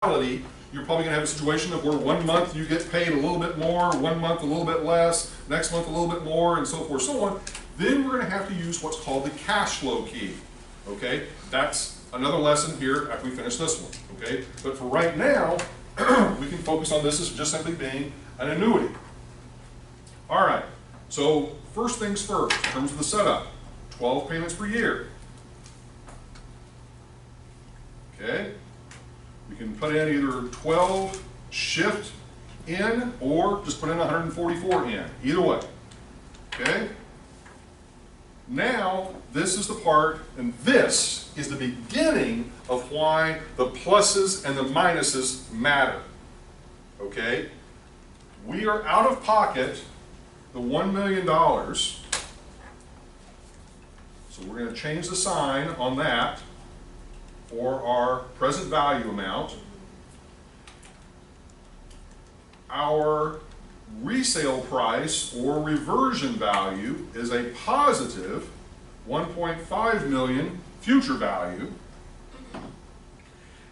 You're probably going to have a situation of where 1 month you get paid a little bit more, 1 month a little bit less, next month a little bit more, and so forth, so on. Then we're going to have to use what's called the cash flow key. Okay, that's another lesson here after we finish this one. Okay, but for right now, we can focus on this as just simply being an annuity. All right. So first things first, in terms of the setup, 12 payments per year. Okay. We can put in either 12 shift in or just put in 144 in, either way. Okay? Now, this is the part, and this is the beginning of why the pluses and the minuses matter. Okay? We are out of pocket the $1 million. So we're going to change the sign on that for our present value amount. Our resale price or reversion value is a positive 1.5 million future value.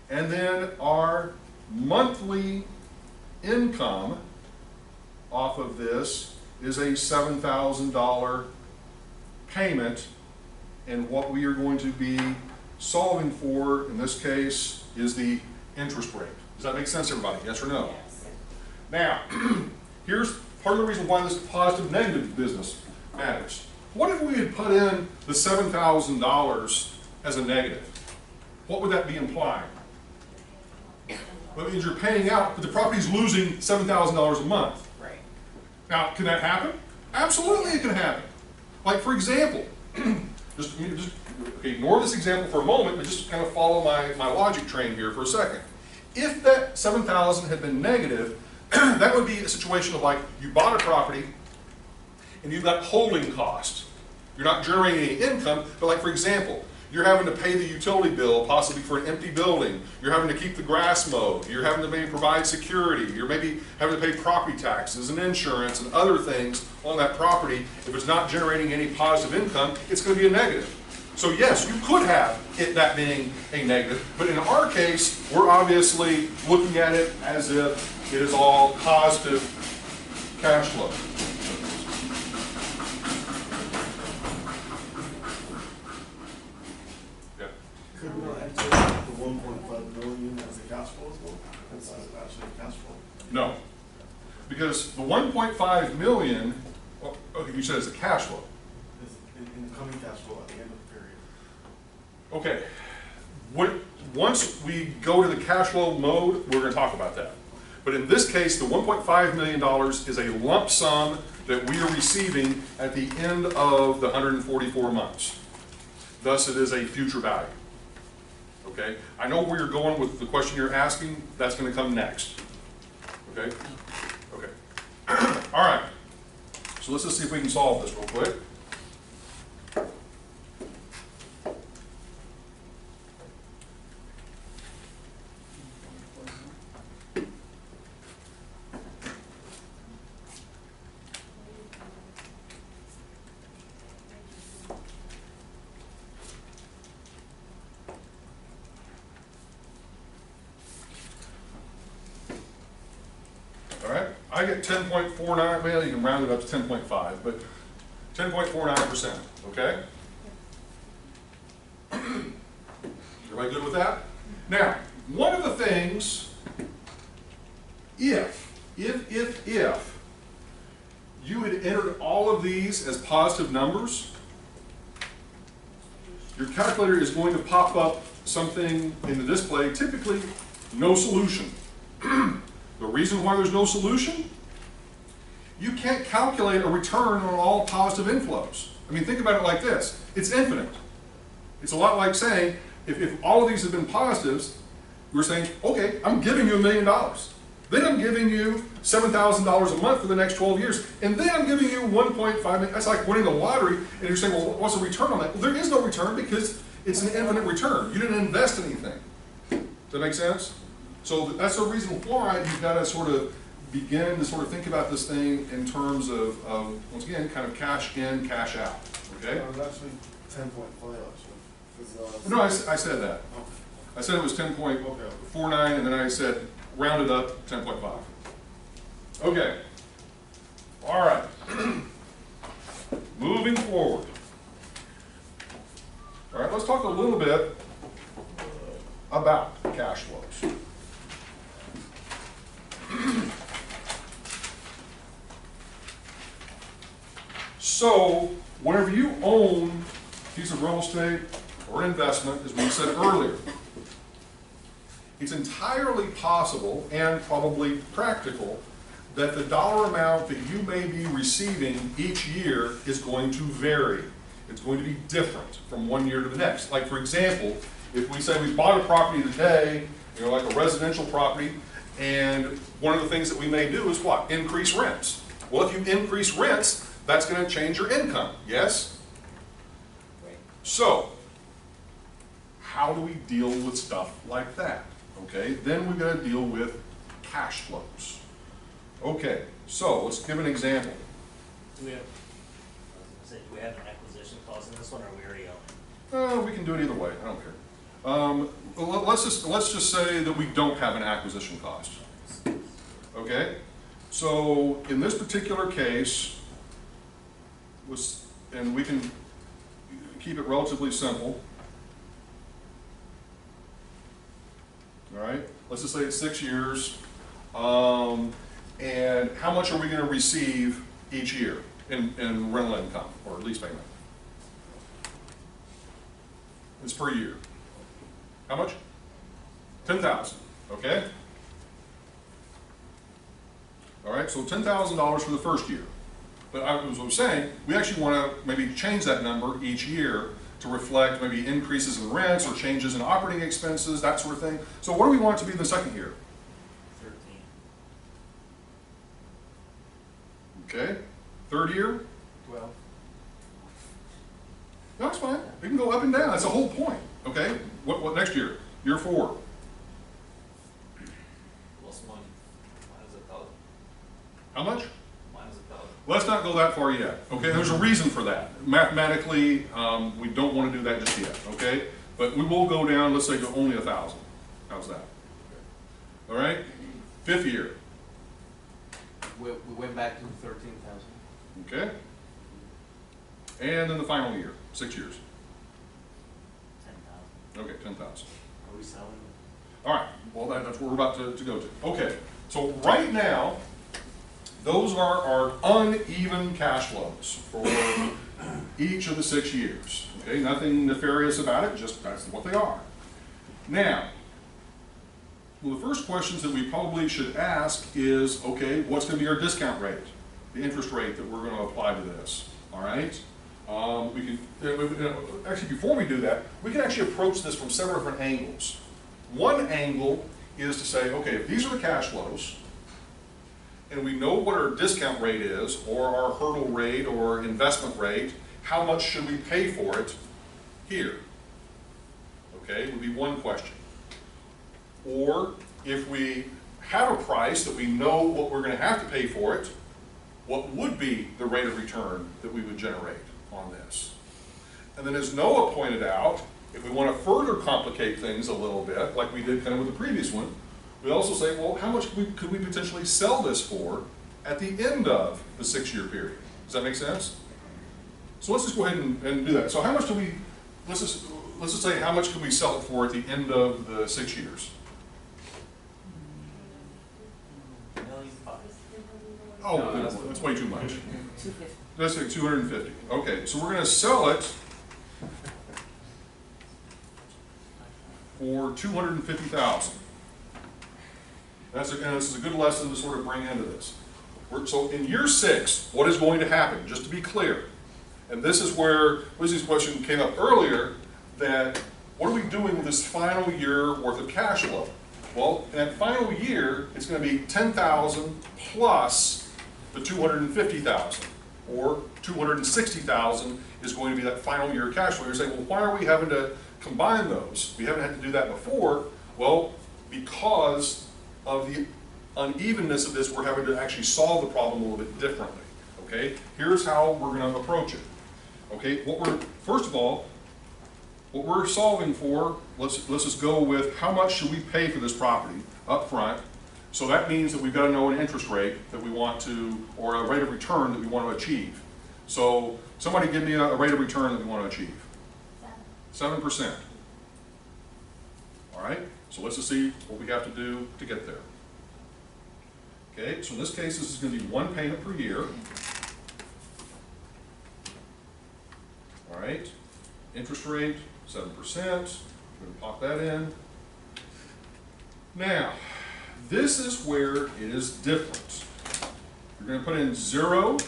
And then our monthly income off of this is a $7,000 payment, and what we are going to be solving for, in this case, is the interest rate. Does that make sense, everybody? Yes or no? Yes. Now, here's part of the reason why this positive-negative business matters. What if we had put in the $7,000 as a negative? What would that be implying? Well, it means you're paying out, but the property's losing $7,000 a month. Right. Now, can that happen? Absolutely it can happen. Like, for example, just okay, ignore this example for a moment, but just kind of follow my logic train here for a second. If that 7,000 had been negative, that would be a situation of like you bought a property and you've got holding costs. You're not generating any income, but like for example, you're having to pay the utility bill possibly for an empty building. You're having to keep the grass mowed. You're having to maybe provide security. You're maybe having to pay property taxes and insurance and other things on that property. If it's not generating any positive income, it's going to be a negative. So yes, you could have that being a negative, but in our case, we're obviously looking at it as if it is all positive cash flow. Yeah. Could we enter the 1.5 million as a cash flow as well? That's actually a cash flow. No, because the 1.5 million, well, okay, you said it's a cash flow. In the coming cash flow at the end of the period. Okay, once we go to the cash flow mode, we're going to talk about that. But in this case, the $1.5 million is a lump sum that we are receiving at the end of the 144 months. Thus, it is a future value. Okay, I know where you're going with the question you're asking. That's going to come next. Okay? Okay. All right. So let's just see if we can solve this real quick. I get 10.49, well, you can round it up to 10.5, but 10.49%, okay? Everybody good with that? Now, one of the things, if you had entered all of these as positive numbers, your calculator is going to pop up something in the display, typically no solution. The reason why there's no solution? You can't calculate a return on all positive inflows. I mean, think about it like this. It's infinite. It's a lot like saying, if all of these have been positives, we're saying, okay, I'm giving you $1 million. Then I'm giving you $7,000 a month for the next 12 years. And then I'm giving you 1.5 million. That's like winning the lottery. And you're saying, well, what's the return on that? Well, there is no return because it's an infinite return. You didn't invest anything. Does that make sense? So that's the reason why you've got to sort of begin to sort of think about this thing in terms of once again, kind of cash in, cash out. Okay? It was actually 10.5 actually. No, I said that. Oh. I said it was 10.49, and then I said rounded up 10.5. Okay. All right. Moving forward. All right, let's talk a little bit about cash flows. So, whenever you own a piece of real estate or an investment, as we said earlier, it's entirely possible and probably practical that the dollar amount that you may be receiving each year is going to vary. It's going to be different from one year to the next. Like, for example, if we say we bought a property today, you know, like a residential property, and one of the things that we may do is what? Increase rents. Well, if you increase rents, that's going to change your income, yes? Right. So, how do we deal with stuff like that? Okay, then we've got to deal with cash flows. Okay, so let's give an example. Do we have, I was gonna say, do we have an acquisition clause in this one, or we already own it? We can do it either way, I don't care. Let's just say that we don't have an acquisition cost. Okay, so in this particular case, and we can keep it relatively simple. All right, let's just say it's 6 years. And how much are we going to receive each year in rental income or lease payment? It's per year. How much? 10,000. Okay. All right. So $10,000 for the first year. But as I was saying, we actually want to maybe change that number each year to reflect maybe increases in rents or changes in operating expenses, that sort of thing. So what do we want it to be in the second year? 13. Okay. Third year? 12. No, it's fine. It can go up and down. That's the whole point. Okay. What next year? Year 4. Plus money. Mine is a dollar. How much? Mine is a dollar. Let's not go that far yet. Okay. There's a reason for that. Mathematically, we don't want to do that just yet. Okay. But we will go down. Let's say to only 1,000. How's that? All right. 5th year. We went back to 13,000. Okay. And then the final year, 6 years. 10,000. Okay, 10,000. Are we selling? All right. Well, that's where we're about to go to. Okay. So right now, those are our uneven cash flows for each of the 6 years. Okay. Nothing nefarious about it. Just that's what they are. Now, well, the first questions that we probably should ask is, okay, what's going to be our discount rate, the interest rate that we're going to apply to this? All right. We can actually, before we do that, we can actually approach this from several different angles. One angle is to say, okay, if these are the cash flows, and we know what our discount rate is, or our hurdle rate, or investment rate, how much should we pay for it here? Okay, would be one question. Or if we have a price that we know what we're going to have to pay for it, what would be the rate of return that we would generate on this? And then as Noah pointed out, if we want to further complicate things a little bit, like we did kind of with the previous one, we also say, well, how much could we potentially sell this for at the end of the 6-year period? Does that make sense? So let's just go ahead and do that. So how much do we, let's just say how much can we sell it for at the end of the 6 years? Oh, that's way too much. 250. Let's say 250. Okay, so we're going to sell it for $250,000. This is a good lesson to sort of bring into this. So in year 6, what is going to happen? Just to be clear, and this is where Lizzie's question came up earlier, that what are we doing with this final year worth of cash flow? Well, in that final year, it's going to be $10,000 plus the $250,000, or $260,000 is going to be that final year cash flow. You're saying, well, why are we having to combine those? We haven't had to do that before. Well, because of the unevenness of this, we're having to actually solve the problem a little bit differently. Okay, here's how we're going to approach it. Okay, first of all, what we're solving for, let's just go with how much should we pay for this property up front. So that means that we've got to know an interest rate that we want to, or a rate of return that we want to achieve. So somebody give me a rate of return that we want to achieve. 7%. All right, so let's just see what we have to do to get there. Okay, so in this case, this is going to be one payment per year. All right, interest rate, 7%. We're going to pop that in. Now, this is where it is different. You're going to put in 0,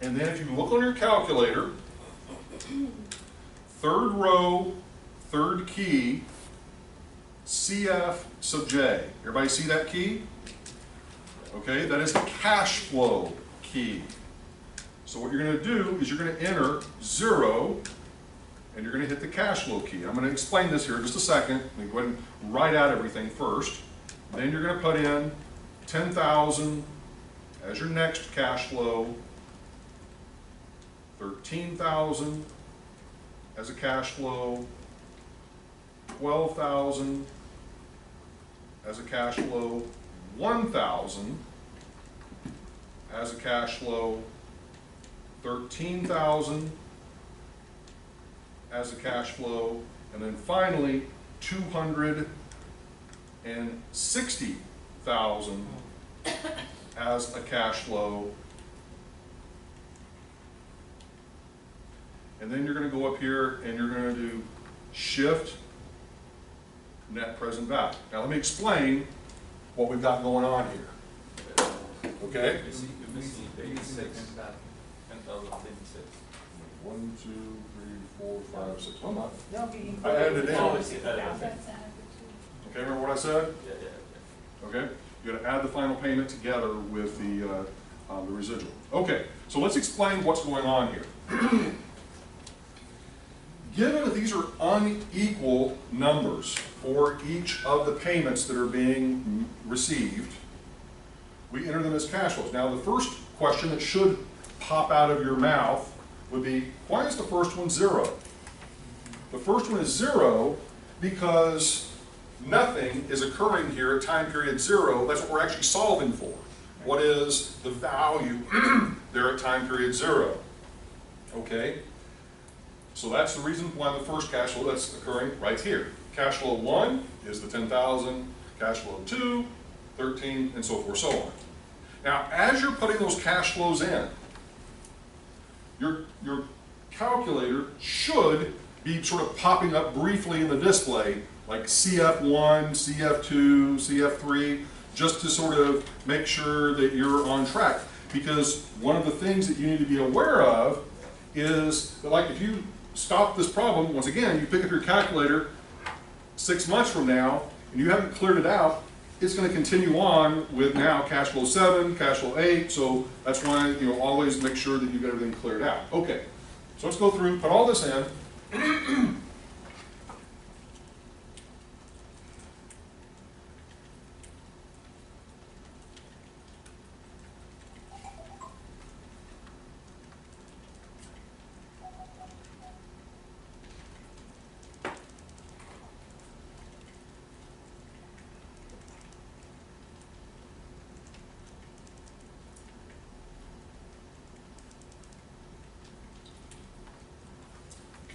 and then if you look on your calculator, third row, third key, CF sub J. Everybody see that key? Okay, that is the cash flow key. So what you're going to do is you're going to enter 0, and you're going to hit the cash flow key. I'm going to explain this here in just a second. Let me go ahead and write out everything first. Then you're going to put in 10,000 as your next cash flow, 13,000 as a cash flow, 12,000 as a cash flow, 1,000 as a cash flow, 13,000 as a cash flow, and then finally 260,000 as a cash flow. And then you're going to go up here and you're going to do shift net present value. Now let me explain what we've got going on here. Okay? You see, you're missing 86. 10,086. 1, 2, 3, 4, 5, 6. Hold on. No, be I added it in. Oh, I see that. Okay, remember what I said? Yeah, yeah, Okay? You got to add the final payment together with the residual. Okay, so let's explain what's going on here. Given that these are unequal numbers for each of the payments that are being received, we enter them as cash flows. Now, the first question that should pop out of your mouth would be, why is the first one 0? The first one is 0 because nothing is occurring here at time period 0. That's what we're actually solving for. What is the value there at time period 0? Okay? So that's the reason why the first cash flow that's occurring right here. Cash flow 1 is the 10,000, cash flow 2, 13, and so forth, so on. Now, as you're putting those cash flows in, your calculator should be sort of popping up briefly in the display, like CF1, CF2, CF3, just to sort of make sure that you're on track. Because one of the things that you need to be aware of is that, like, if you stop this problem, once again, you pick up your calculator 6 months from now, and you haven't cleared it out, it's going to continue on with now cash flow 7, cash flow 8, so that's why, you know, always make sure that you've got everything cleared out. Okay, so let's go through, put all this in.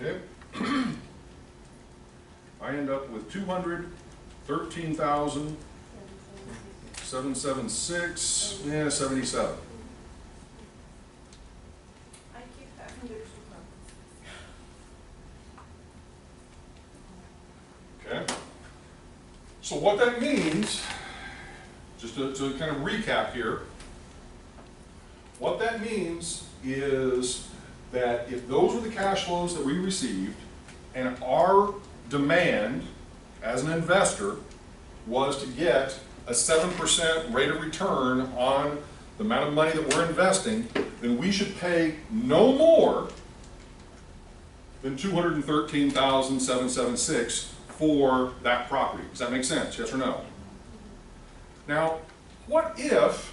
Okay. I end up with 213,776, yeah, 77. I keep having to do Okay. So what that means, just to kind of recap here, what that means is that if those were the cash flows that we received, and our demand as an investor was to get a 7% rate of return on the amount of money that we're investing, then we should pay no more than $213,776 for that property. Does that make sense? Yes or no? Now, what if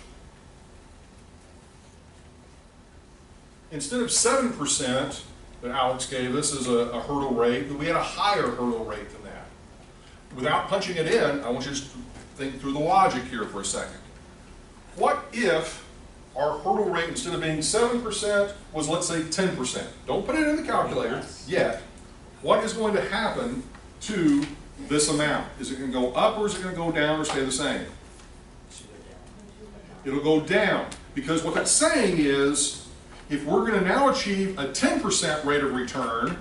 instead of 7%, that Alex gave us as a hurdle rate, that we had a higher hurdle rate than that. Without punching it in, I want you to just think through the logic here for a second. What if our hurdle rate, instead of being 7%, was, let's say, 10%? Don't put it in the calculator yet. What is going to happen to this amount? Is it going to go up, or is it going to go down, or stay the same? Should go down. It'll go down, because what that's saying is, if we're going to now achieve a 10% rate of return,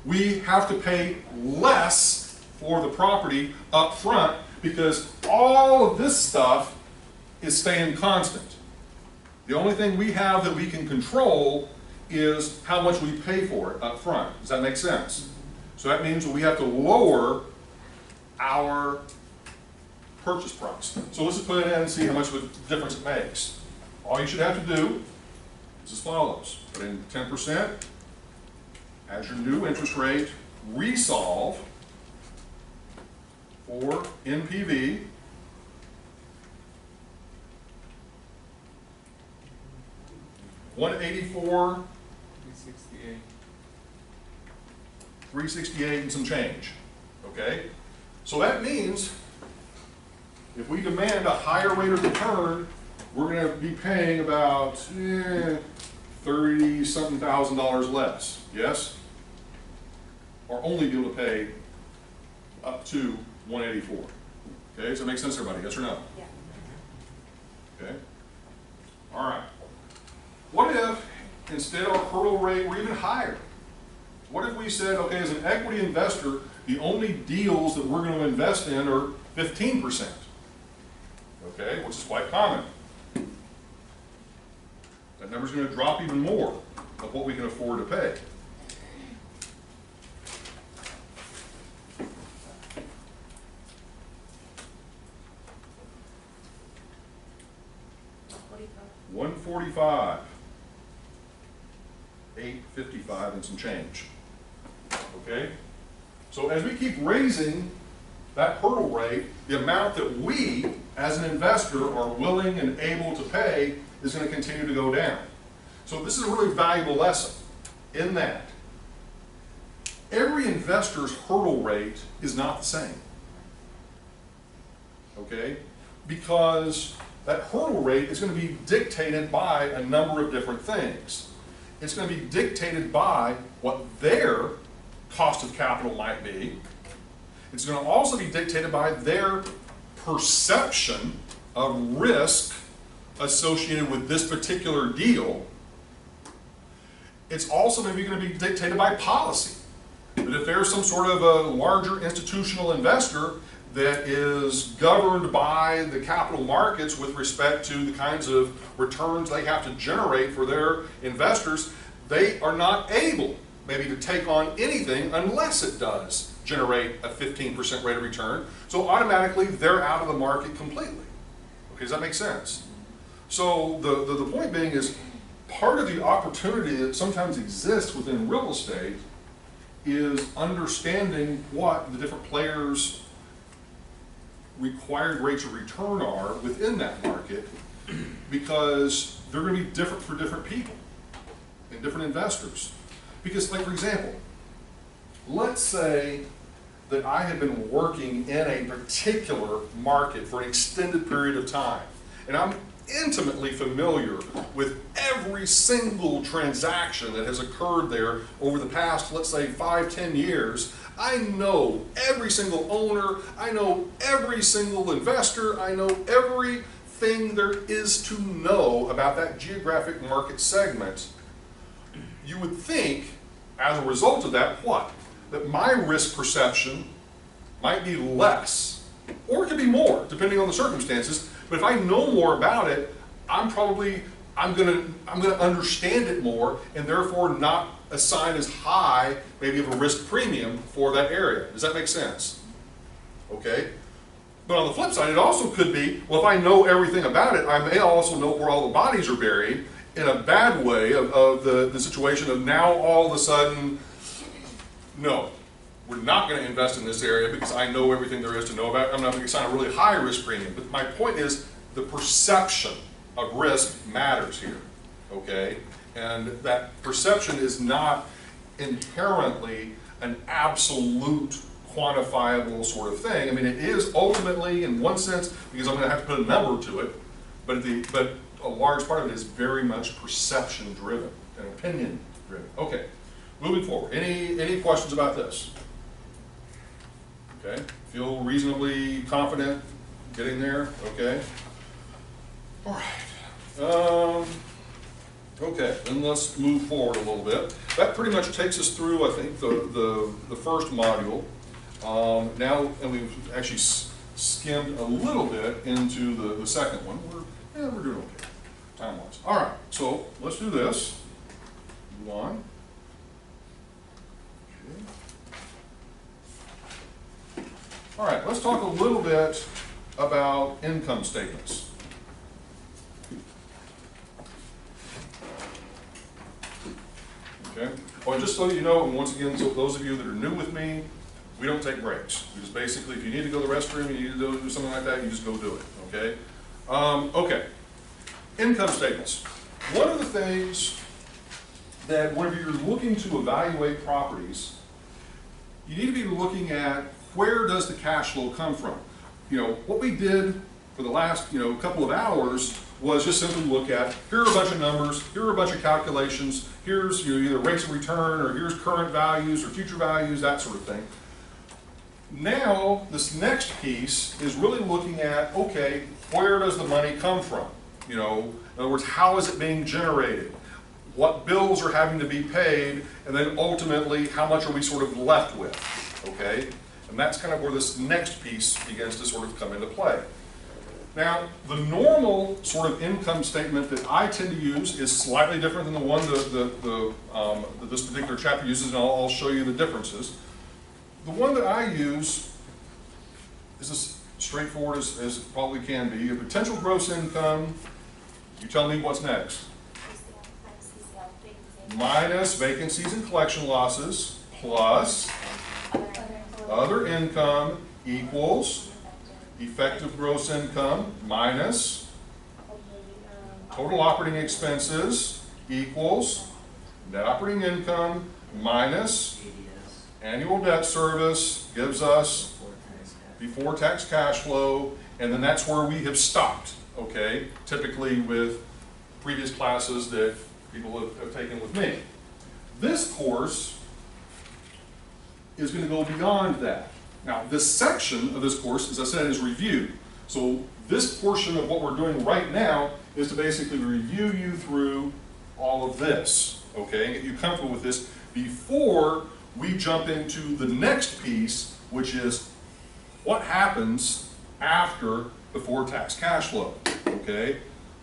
we have to pay less for the property up front, because all of this stuff is staying constant. The only thing we have that we can control is how much we pay for it up front. Does that make sense? So that means we have to lower our purchase price. So let's just put it in and see how much of a difference it makes. All you should have to do is as follows. Put in 10% as your new interest rate, resolve for NPV. $184, 368 and some change. Okay? So that means if we demand a higher rate of return, we're going to be paying about $30-something thousand less. Yes? Or only be able to pay up to 184. Okay? Does that make sense to everybody? Yes or no? Yeah. Okay? All right. What if instead our hurdle rate were even higher? What if we said, okay, as an equity investor, the only deals that we're going to invest in are 15%? Okay, which is quite common. That number's going to drop even more of what we can afford to pay. $145. $855 and some change. Okay? So as we keep raising that hurdle rate, the amount that we, as an investor, are willing and able to pay is going to continue to go down. So this is a really valuable lesson in that every investor's hurdle rate is not the same. Okay? Because that hurdle rate is going to be dictated by a number of different things. It's going to be dictated by what their cost of capital might be. It's going to also be dictated by their perception of risk associated with this particular deal. It's also maybe going to be dictated by policy. But if there's some sort of a larger institutional investor that is governed by the capital markets with respect to the kinds of returns they have to generate for their investors, they are not able maybe to take on anything unless it does generate a 15% rate of return. So automatically they're out of the market completely. Okay, does that make sense? So the point being is, part of the opportunity that sometimes exists within real estate is understanding what the different players' required rates of return are within that market, because they're going to be different for different people and different investors. Because, like, for example, let's say that I had been working in a particular market for an extended period of time, and I'm intimately familiar with every single transaction that has occurred there over the past, let's say, 5-10 years. I know every single owner, I know every single investor, I know everything there is to know about that geographic market segment. You would think, as a result of that, what? That my risk perception might be less, or it could be more, depending on the circumstances. But if I know more about it, I'm gonna understand it more, and therefore not assign as high maybe of a risk premium for that area. Does that make sense? Okay. But on the flip side, it also could be, well, if I know everything about it, I may also know where all the bodies are buried, in a bad way of the situation of now all of a sudden, no, we're not going to invest in this area because I know everything there is to know about it. I'm not going to sign a really high risk premium. But my point is, the perception of risk matters here, okay? And that perception is not inherently an absolute quantifiable sort of thing. I mean, it is ultimately, in one sense, because I'm going to have to put a number to it, but a large part of it is very much perception driven and opinion driven. Okay, moving forward. Any questions about this? Okay, feel reasonably confident getting there? Okay. All right. Okay, then let's move forward a little bit. That pretty much takes us through, I think, the first module. Now, and we've actually skimmed a little bit into the second one. We're doing okay, time-wise. All right, so let's do this. Move on. Okay. All right, let's talk a little bit about income statements. Okay. Well, just so you know, and once again, so those of you that are new with me, we don't take breaks. We just basically, if you need to go to the restroom, you need to do something like that, you just go do it, okay? Okay, income statements. One of the things that whenever you're looking to evaluate properties, you need to be looking at where does the cash flow come from? You know, what we did for the last, couple of hours was just simply look at, here are a bunch of numbers, here are a bunch of calculations, here's either rates of return, or here's current values, or future values, that sort of thing. Now, this next piece is really looking at, okay, where does the money come from? In other words, how is it being generated? What bills are having to be paid? And then ultimately, how much are we sort of left with? Okay? And that's kind of where this next piece begins to sort of come into play. Now, the normal sort of income statement that I tend to use is slightly different than the one that this particular chapter uses, and I'll show you the differences. The one that I use is as straightforward as it probably can be. A potential gross income, you tell me what's next. Minus vacancies and collection losses, plus other income equals effective gross income minus total operating expenses equals net operating income minus annual debt service gives us before tax cash flow, and then that's where we have stopped, okay? Typically with previous classes that people have taken with me. This course is going to go beyond that. Now, this section of this course, as I said, is review. So this portion of what we're doing right now is to basically review you through all of this, okay, and get you comfortable with this before we jump into the next piece, which is what happens after before tax cash flow, okay,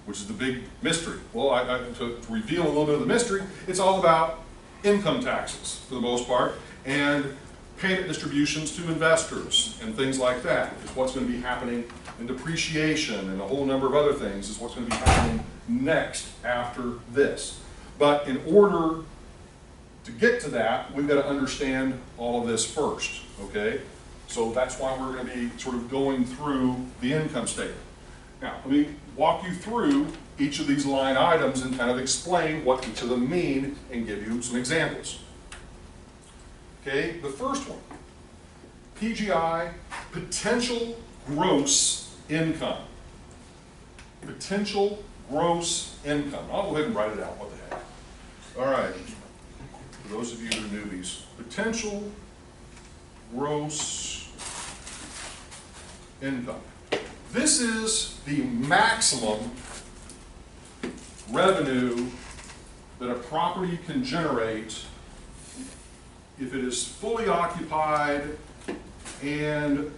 which is the big mystery. Well, to reveal a little bit of the mystery, it's all about income taxes for the most part, and payment distributions to investors and things like that is what's going to be happening, and depreciation and a whole number of other things is what's going to be happening next after this. But in order to get to that, we've got to understand all of this first, okay? So that's why we're going to be sort of going through the income statement. Now, let me walk you through each of these line items and kind of explain what each of them mean and give you some examples. Okay, the first one, PGI, potential gross income. Potential gross income. I'll go ahead and write it out, what the heck. All right, for those of you who are newbies, potential gross income. This is the maximum revenue that a property can generate if it is fully occupied and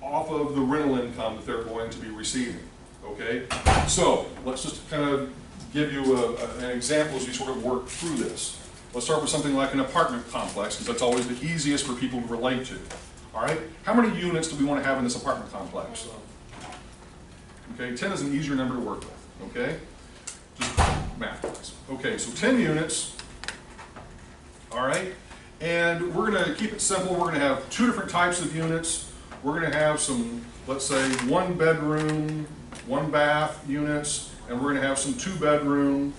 off of the rental income that they're going to be receiving, okay? So let's just kind of give you an example as we sort of work through this. Let's start with something like an apartment complex, because that's always the easiest for people to relate to. All right, how many units do we want to have in this apartment complex? Okay, 10 is an easier number to work with, okay? Just math-wise. Okay, so 10 units, all right? And we're going to keep it simple. We're going to have two different types of units. We're going to have some, let's say, one bedroom, one bath units, and we're going to have some two bedroom,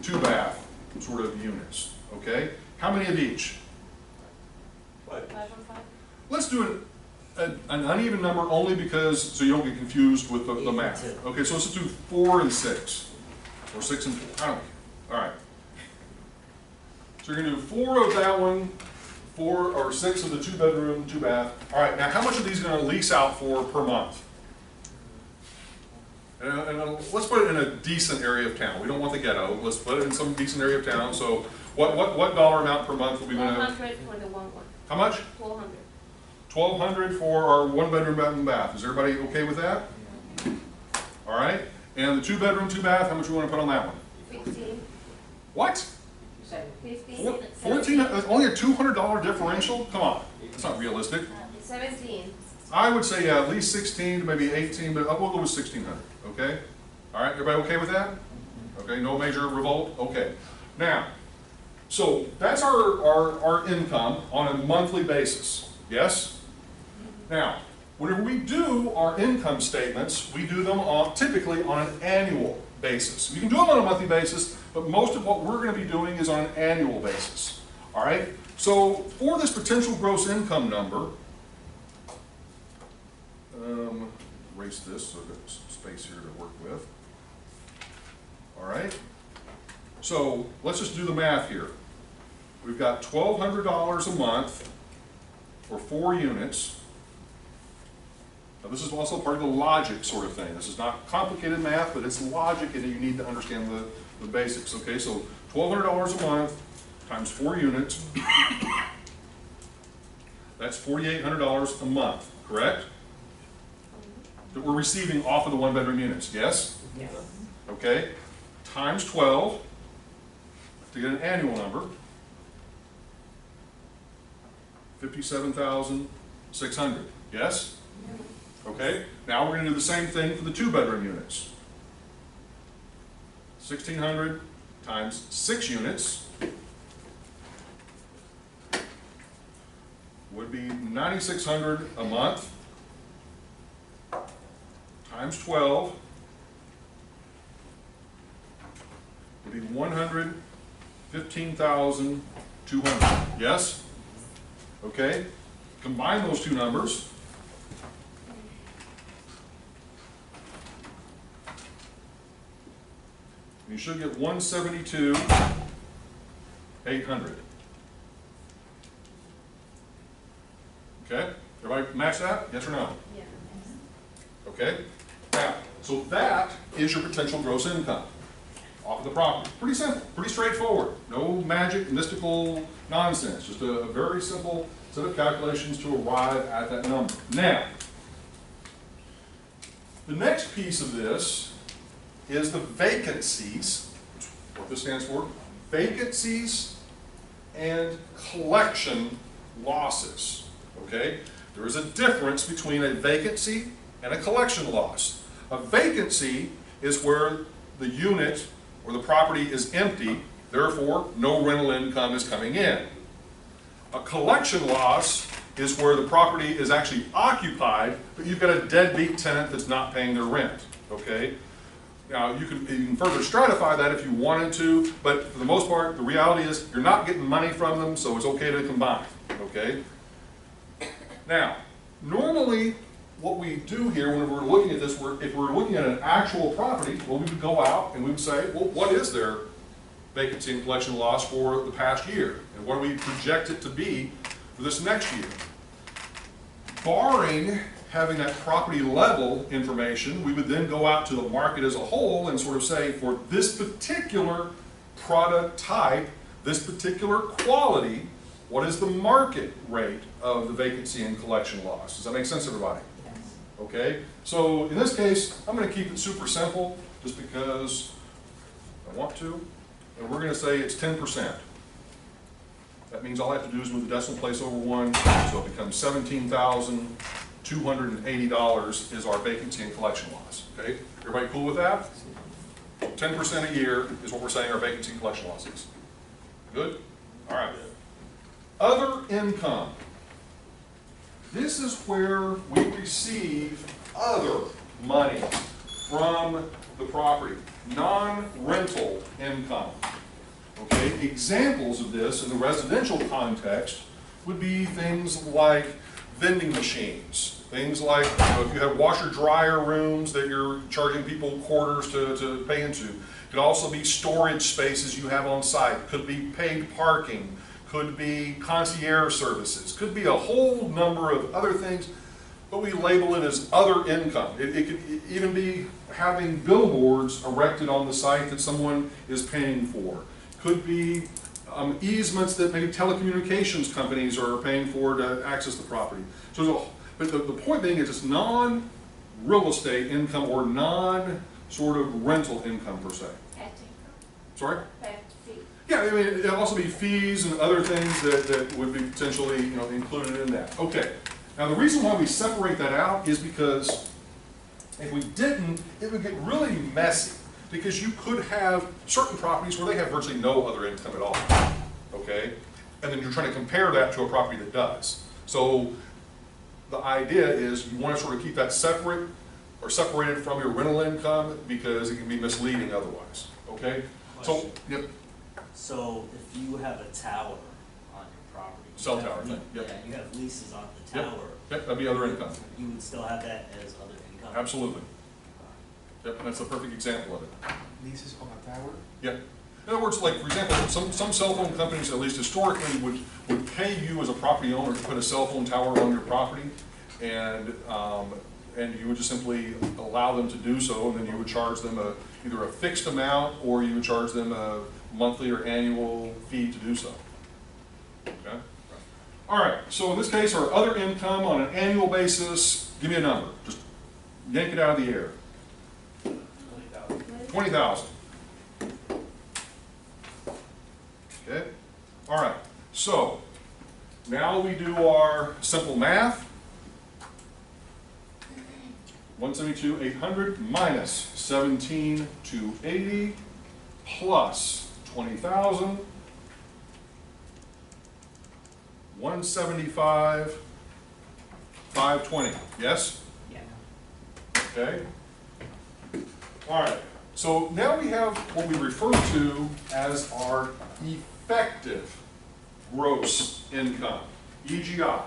two bath sort of units, okay? How many of each? 5 on 5? Let's do an uneven number only because, so you don't get confused with the math. Two. Okay, so let's do 4 and 6. Or 6 and 4, I don't care. All right. So you're gonna do 4 of that one, 4 or 6 of the 2-bedroom, 2-bath. All right, now how much are these gonna lease out for per month? And let's put it in a decent area of town. We don't want the ghetto. Let's put it in some decent area of town. So what dollar amount per month will we gonna? 100 for the one. How much? 400. 1,200 for our 1-bedroom bath. Is everybody okay with that? All right. And the 2-bedroom, 2-bath. How much we want to put on that one? 15. What? 15. 14? Only a $200 differential? Come on. That's not realistic. 17. I would say at least 16 to maybe 18, but we'll go with 1,600. Okay. All right. Everybody okay with that? Okay. No major revolt. Okay. Now, so that's our income on a monthly basis. Yes? Now, whenever we do our income statements, we do them typically on an annual basis. We can do them on a monthly basis, but most of what we're going to be doing is on an annual basis. All right? So for this potential gross income number, erase this so there's some space here to work with. All right? So let's just do the math here. We've got $1,200 a month for 4 units. Now this is also part of the logic sort of thing. This is not complicated math, but it's logic and you need to understand the basics. Okay, so $1,200 a month times 4 units. That's $4,800 a month, correct? That we're receiving off of the 1-bedroom units, yes? Yes. Okay, times 12 to get an annual number. 57,600, yes? Okay, now we're going to do the same thing for the 2-bedroom units. 1,600 times 6 units would be 9,600 a month times 12 would be 115,200, yes? Okay, combine those two numbers. You should get 172,800. Okay, everybody match that? Yes or no? Yeah. Okay, now, so that is your potential gross income off of the property. Pretty simple, pretty straightforward. No magic, mystical nonsense. Just a very simple set of calculations to arrive at that number. Now, the next piece of this is the vacancies, what this stands for, vacancies and collection losses. Okay? There is a difference between a vacancy and a collection loss. A vacancy is where the unit or the property is empty, therefore no rental income is coming in. A collection loss is where the property is actually occupied, but you've got a deadbeat tenant that's not paying their rent. Okay? Now you can further stratify that if you wanted to, but for the most part, the reality is you're not getting money from them, so it's okay to combine. Okay? Now, normally what we do here when we're looking at this, if we're looking at an actual property, well, we would go out and we would say, well, what is their vacancy and collection loss for the past year? And what do we project it to be for this next year? Barring having that property level information, we would then go out to the market as a whole and sort of say, for this particular product type, this particular quality, what is the market rate of the vacancy and collection loss? Does that make sense, everybody? Yes. Okay, so in this case, I'm going to keep it super simple just because I want to. And we're going to say it's 10%. That means all I have to do is move the decimal place over 1, so it becomes $17,280 is our vacancy and collection loss. Okay, everybody cool with that? 10% a year is what we're saying our vacancy and collection loss is. Good? All right. Other income. This is where we receive other money from the property, non-rental income. Okay, examples of this in the residential context would be things like vending machines, things like, if you have washer dryer rooms that you're charging people quarters to pay into. Could also be storage spaces you have on site, could be paid parking, could be concierge services, could be a whole number of other things, but we label it as other income. It could even be having billboards erected on the site that someone is paying for. Could be easements that maybe telecommunications companies are paying for to access the property. So, but the point being is it's non-real estate income or non-sort of rental income per se. Pet Sorry? income. Pet fee. Yeah, I mean, it'll also be fees and other things that would be potentially, you know, included in that. Okay. Now, the reason why we separate that out is because if we didn't, it would get really messy. Because you could have certain properties where they have virtually no other income at all, okay? And then you're trying to compare that to a property that does. So the idea is you want to sort of keep that separate or separated from your rental income because it can be misleading otherwise, okay? So, yep. So if you have a tower on your property. Cell tower thing, yep. Yeah, you have leases on the Yep. tower. Yep, that'd be other income. You would still have that as other income? Absolutely. Yep, and that's a perfect example of it. Leases on a tower? Yep. In other words, like, for example, some cell phone companies, at least historically, would pay you as a property owner to put a cell phone tower on your property, and you would just simply allow them to do so, and then you would charge them either a fixed amount, or you would charge them a monthly or annual fee to do so. Okay? All right, so in this case, our other income on an annual basis, give me a number. Just yank it out of the air. 20,000. Okay? All right. So, now we do our simple math. 172,800 minus 17,280 plus 20,000. 175,520. Yes? Yeah. Okay? All right. So now we have what we refer to as our effective gross income, EGI,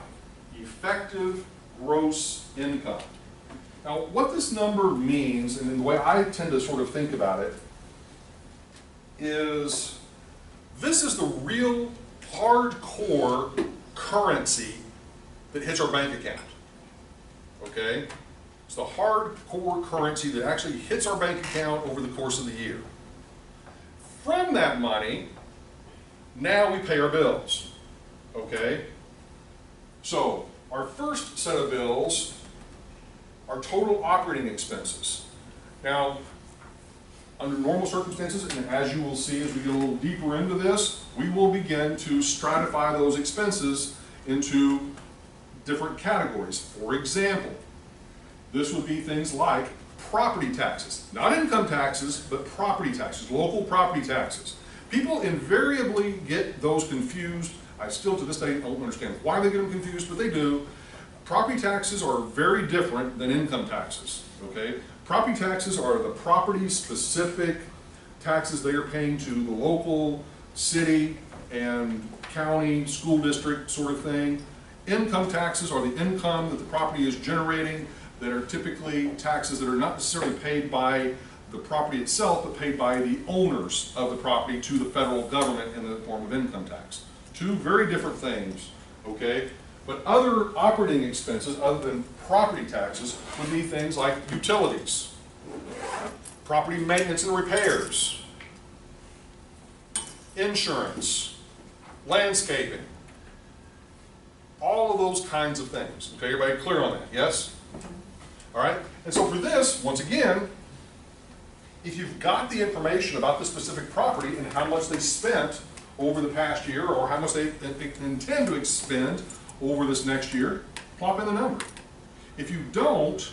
effective gross income. Now, what this number means, and the way I tend to sort of think about it, is this is the real hardcore currency that hits our bank account, okay? It's the hardcore currency that actually hits our bank account over the course of the year. From that money, now we pay our bills, okay? So, our first set of bills are total operating expenses. Now, under normal circumstances, and as you will see as we get a little deeper into this, we will begin to stratify those expenses into different categories. For example, this would be things like property taxes. Not income taxes, but property taxes, local property taxes. People invariably get those confused. I still to this day don't understand why they get them confused, but they do. Property taxes are very different than income taxes, okay? Property taxes are the property-specific taxes they are paying to the local, city, and county, school district sort of thing. Income taxes are the income that the property is generating that are typically taxes that are not necessarily paid by the property itself, but paid by the owners of the property to the federal government in the form of income tax. Two very different things, okay? But other operating expenses, other than property taxes, would be things like utilities, property maintenance and repairs, insurance, landscaping, all of those kinds of things. Okay, everybody clear on that? Yes? All right? And so for this, once again, if you've got the information about the specific property and how much they spent over the past year or how much they intend to expend over this next year, plop in the number. If you don't,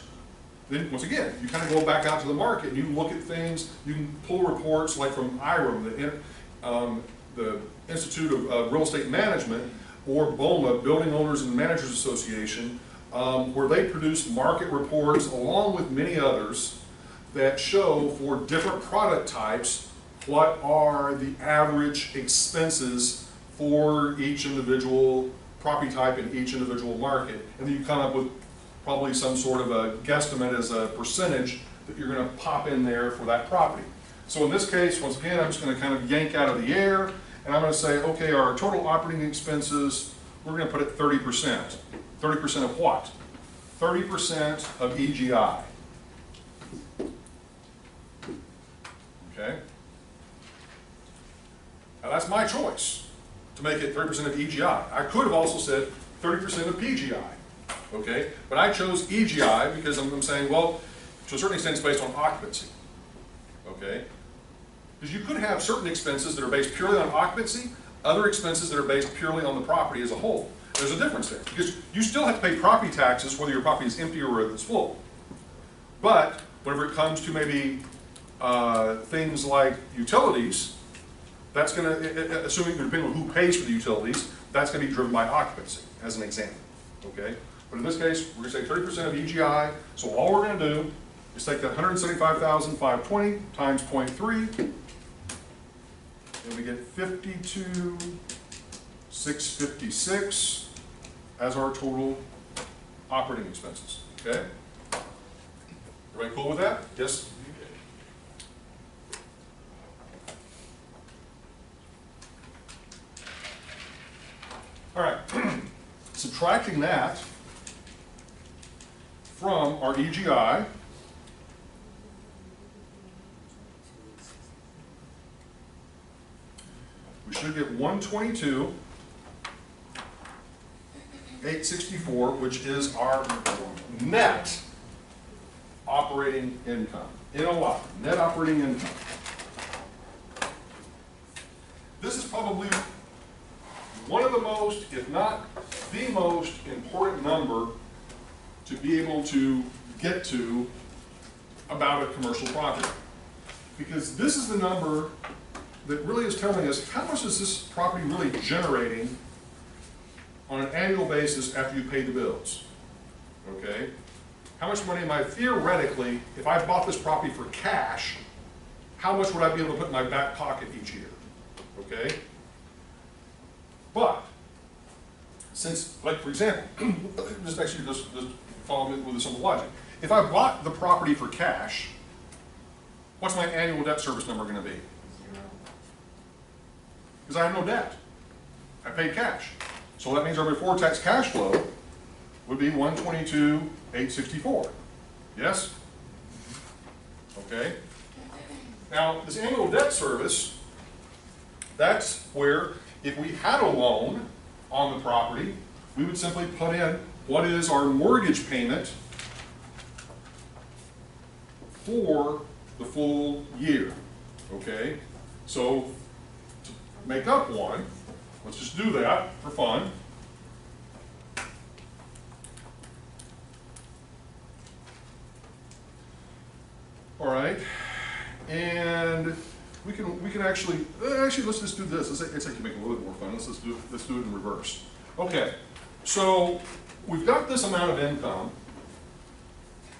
then once again, you kind of go back out to the market and you look at things, you can pull reports like from IREM, the Institute of Real Estate Management, or BOMA, Building Owners and Managers Association, where they produce market reports along with many others that show for different product types what are the average expenses for each individual property type in each individual market, and then you come up with probably some sort of a guesstimate as a percentage that you're going to pop in there for that property. So in this case, once again, I'm just going to kind of yank out of the air, and I'm going to say, okay, our total operating expenses, we're going to put it 30%. 30% of what? 30% of EGI. Okay? Now that's my choice, to make it 30% of EGI. I could have also said 30% of PGI. Okay? But I chose EGI because I'm saying, well, to a certain extent it's based on occupancy. Okay? Because you could have certain expenses that are based purely on occupancy, other expenses that are based purely on the property as a whole. There's a difference there, because you still have to pay property taxes whether your property is empty or whether it's full. But whenever it comes to maybe things like utilities, that's going to, assuming depending on who pays for the utilities, that's going to be driven by occupancy, as an example. Okay? But in this case, we're going to say 30% of EGI, so all we're going to do is take that 175,520 times 0.3, and we get 52,656 as our total operating expenses. Okay? Everybody cool with that? Yes? All right. Subtracting that from our EGI, we should get 122,864, which is our net operating income. NOI, net operating income. This is probably one of the most, if not the most important number to be able to get to about a commercial property. Because this is the number that really is telling us how much is this property really generating on an annual basis after you pay the bills. Okay? How much money am I theoretically, if I bought this property for cash, how much would I be able to put in my back pocket each year? Okay? But, since, like for example, just follow me with the simple logic. If I bought the property for cash, what's my annual debt service number going to be? 0. Because I have no debt. I paid cash. So that means our before tax cash flow would be 122,864. Yes? Okay. Now, this annual debt service, that's where if we had a loan on the property, we would simply put in what is our mortgage payment for the full year. Okay? So, to make up one, let's just do that for fun. All right, and we can actually let's just do this. Let's actually make it a little bit more fun. Let's do it in reverse. Okay, so we've got this amount of income,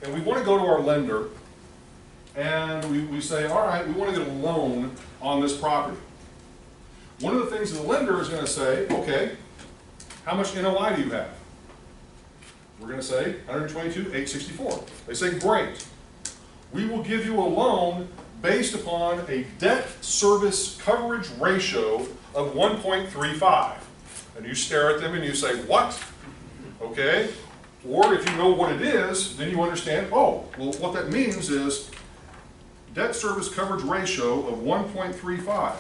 and we want to go to our lender, and we say, all right, we want to get a loan on this property. One of the things the lender is going to say, okay, how much NOI do you have? We're going to say 122,864. They say, great. We will give you a loan based upon a debt service coverage ratio of 1.35. And you stare at them and you say, what? Okay. Or if you know what it is, then you understand, oh, well, what that means is debt service coverage ratio of 1.35.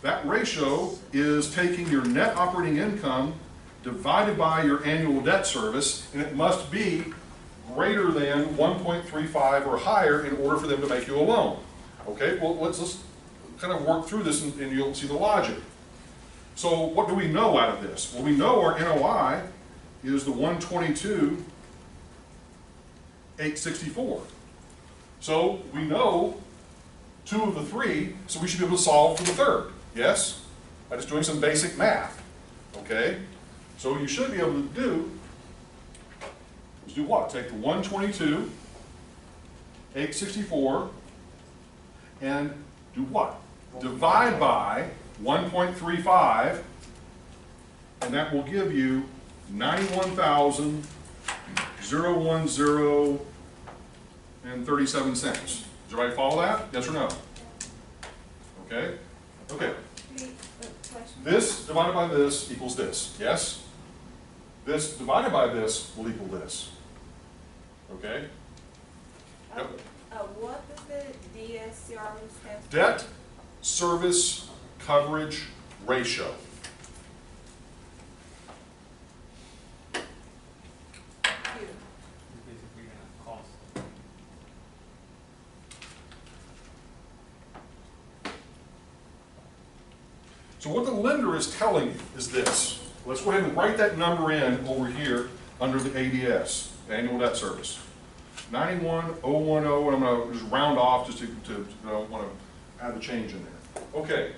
That ratio is taking your net operating income divided by your annual debt service, and it must be greater than 1.35 or higher in order for them to make you a loan. Okay, well, let's kind of work through this and you'll see the logic. So what do we know out of this? Well, we know our NOI is the 122,864. So we know 2 of the 3, so we should be able to solve for the 3rd. Yes? I'm just doing some basic math. Okay? So you should be able to do what? Take the 122,864 and do what? Divide by 1.35, and that will give you 91,010.37 cents. Does everybody follow that? Yes or no? Okay? Okay. This divided by this equals this. Yes? This divided by this will equal this. Okay? Yep. What does the DSCR stand for? Debt service coverage ratio. Basically gonna cost. So what the lender is telling you is this. Let's go ahead and write that number in over here under the ADS, annual debt service. 91,010, and I'm going to just round off just to I don't want to add the change in there. Okay,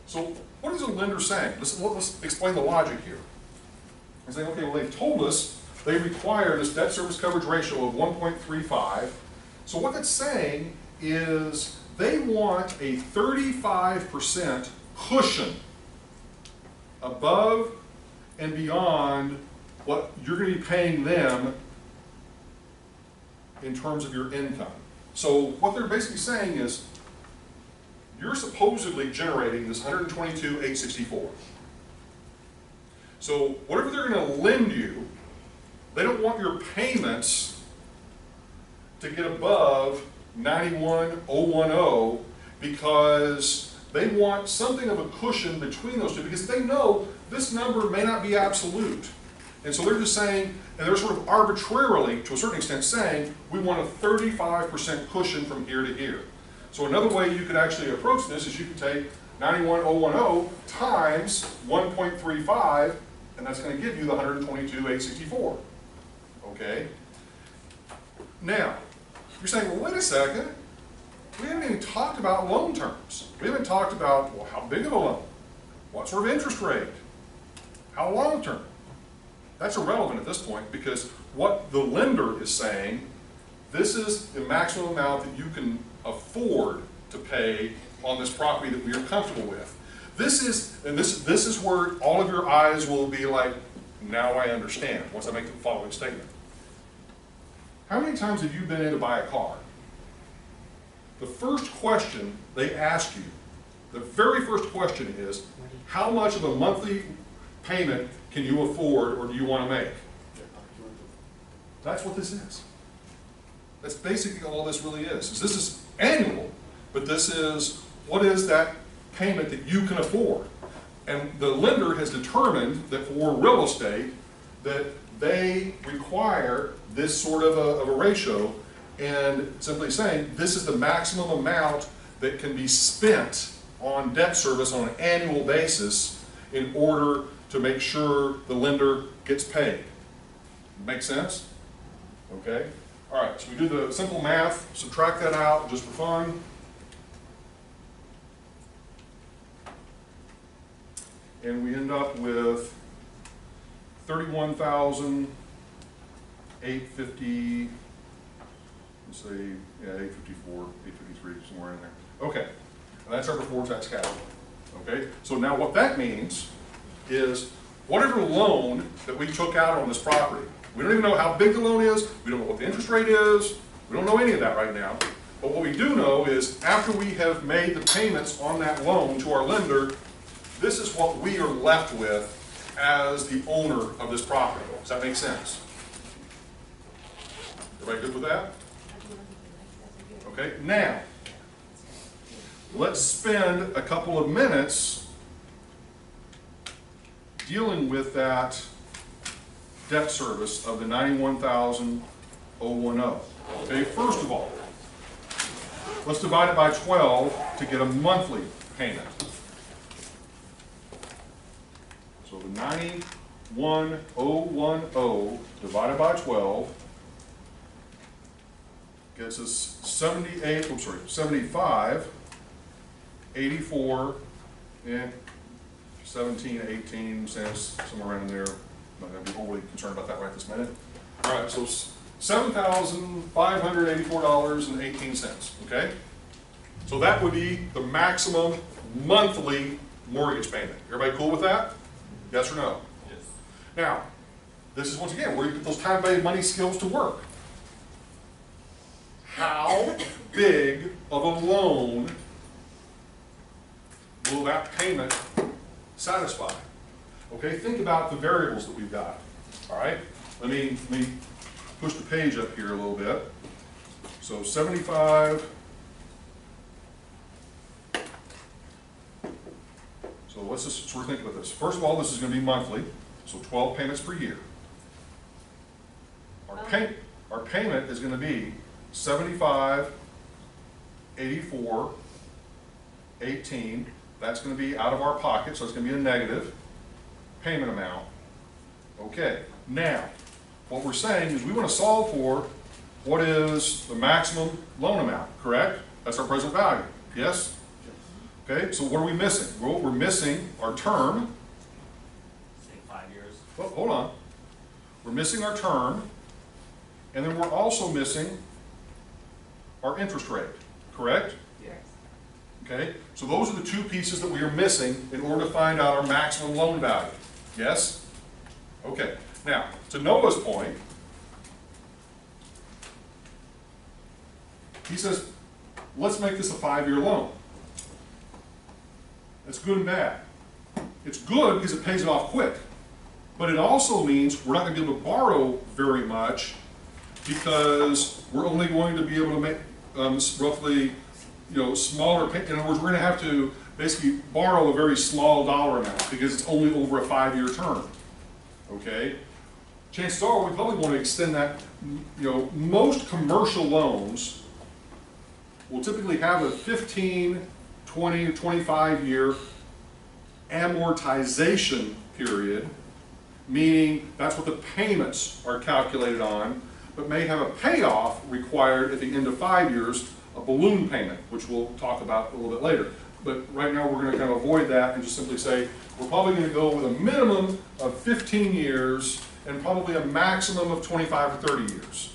so what is the lender saying? Let's explain the logic here. They're saying, okay, well, they've told us they require this debt service coverage ratio of 1.35. So what that's saying is they want a 35% cushion above and beyond what you're going to be paying them in terms of your income. So what they're basically saying is you're supposedly generating this 122,864. So whatever they're going to lend you, they don't want your payments to get above 91,010 because they want something of a cushion between those two because they know this number may not be absolute. And so they're just saying, and they're sort of arbitrarily, to a certain extent, saying, we want a 35% cushion from here to here. So another way you could actually approach this is you could take 91,010 times 1.35, and that's going to give you the 122,864. Okay? Now, you're saying, well, wait a second. We haven't even talked about loan terms. We haven't talked about, well, how big of a loan? What sort of interest rate? How long term? That's irrelevant at this point because what the lender is saying, this is the maximum amount that you can afford to pay on this property that we are comfortable with. This is where all of your eyes will be like, now I understand, once I make the following statement. How many times have you been in to buy a car? The first question they ask you, the very first question is, how much of a monthly payment can you afford or do you want to make? That's what this is. That's basically all this really is. This is annual, but this is, what is that payment that you can afford? And the lender has determined that for real estate, that they require this sort of a ratio, and simply saying this is the maximum amount that can be spent on debt service on an annual basis in order to make sure the lender gets paid. Make sense? Okay? All right, so we do the simple math, subtract that out just for fun. And we end up with 31,850, let's say, yeah, 854, 853, somewhere in there. Okay, and that's our before tax capital. Okay, so now what that means is whatever loan that we took out on this property, we don't even know how big the loan is, we don't know what the interest rate is, we don't know any of that right now. But what we do know is after we have made the payments on that loan to our lender, this is what we are left with as the owner of this property. Does that make sense? Everybody good with that? Okay, now, let's spend a couple of minutes dealing with that debt service of the 91,010. Okay, first of all, let's divide it by 12 to get a monthly payment. So the 91,010 divided by 12 gets us 75, 84, and 17, 18 cents, somewhere around there. I'm not going to be overly concerned about that right this minute. All right, so $7,584.18, okay? So that would be the maximum monthly mortgage payment. Everybody cool with that? Yes or no? Yes. Now, this is once again where you put those time-based money skills to work. How big of a loan will that payment satisfy? Okay, think about the variables that we've got. All right, let me push the page up here a little bit. So 75. So let's just sort of think about this. First of all, this is going to be monthly, so 12 payments per year. Our payment is going to be 75, 84, 18. That's going to be out of our pocket, so it's going to be a negative payment amount. Okay, now, what we're saying is we want to solve for what is the maximum loan amount, correct? That's our present value, yes? Okay, so what are we missing? Well, we're missing our term. Say 5 years. Well, hold on. We're missing our term, and then we're also missing our interest rate, correct? Yes. Okay, so those are the two pieces that we are missing in order to find out our maximum loan value. Yes? Okay, now, to Noah's point, he says, let's make this a 5-year loan. That's good and bad. It's good because it pays it off quick, but it also means we're not going to be able to borrow very much because we're only going to be able to make roughly, smaller. In other words, we're going to have to basically borrow a very small dollar amount because it's only over a 5-year term. Okay, chances are we probably want to extend that. Most commercial loans will typically have a 15, 20, 25-year amortization period, meaning that's what the payments are calculated on, but may have a payoff required at the end of 5 years, a balloon payment, which we'll talk about a little bit later. But right now we're going to kind of avoid that and just simply say we're probably going to go with a minimum of 15 years and probably a maximum of 25 or 30 years.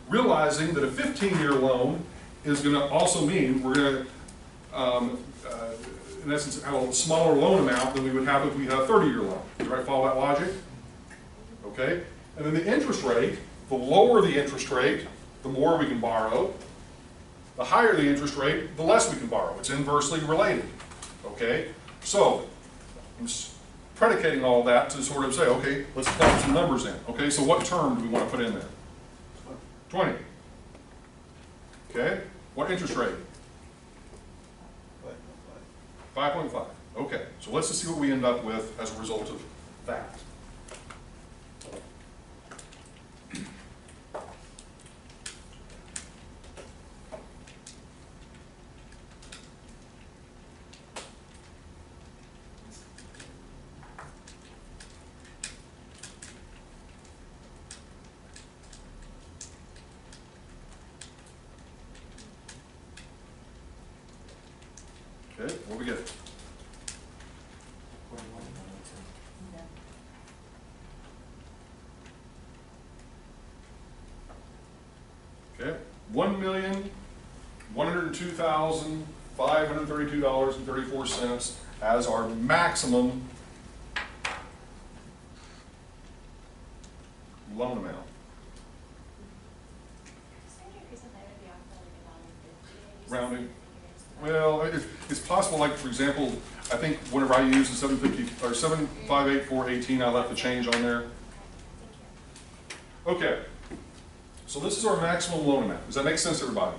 Realizing that a 15-year loan is going to also mean we're going to, in essence, have a smaller loan amount than we would have if we had a 30-year loan. Do you follow that logic? Okay? And then the interest rate, the lower the interest rate, the more we can borrow. The higher the interest rate, the less we can borrow. It's inversely related. Okay? So, I'm predicating all that to sort of say, okay, let's plug some numbers in. Okay, so what term do we want to put in there? 20. Okay? What interest rate? 5.5. Okay, so let's just see what we end up with as a result of that. Okay, what we get? Okay, $1,102,532.34 as our maximum loan amount. Rounding. Well, it's possible, like, for example, I think whenever I use the 750 or 758,418, I left the change on there. Okay, so this is our maximum loan amount. Does that make sense to everybody?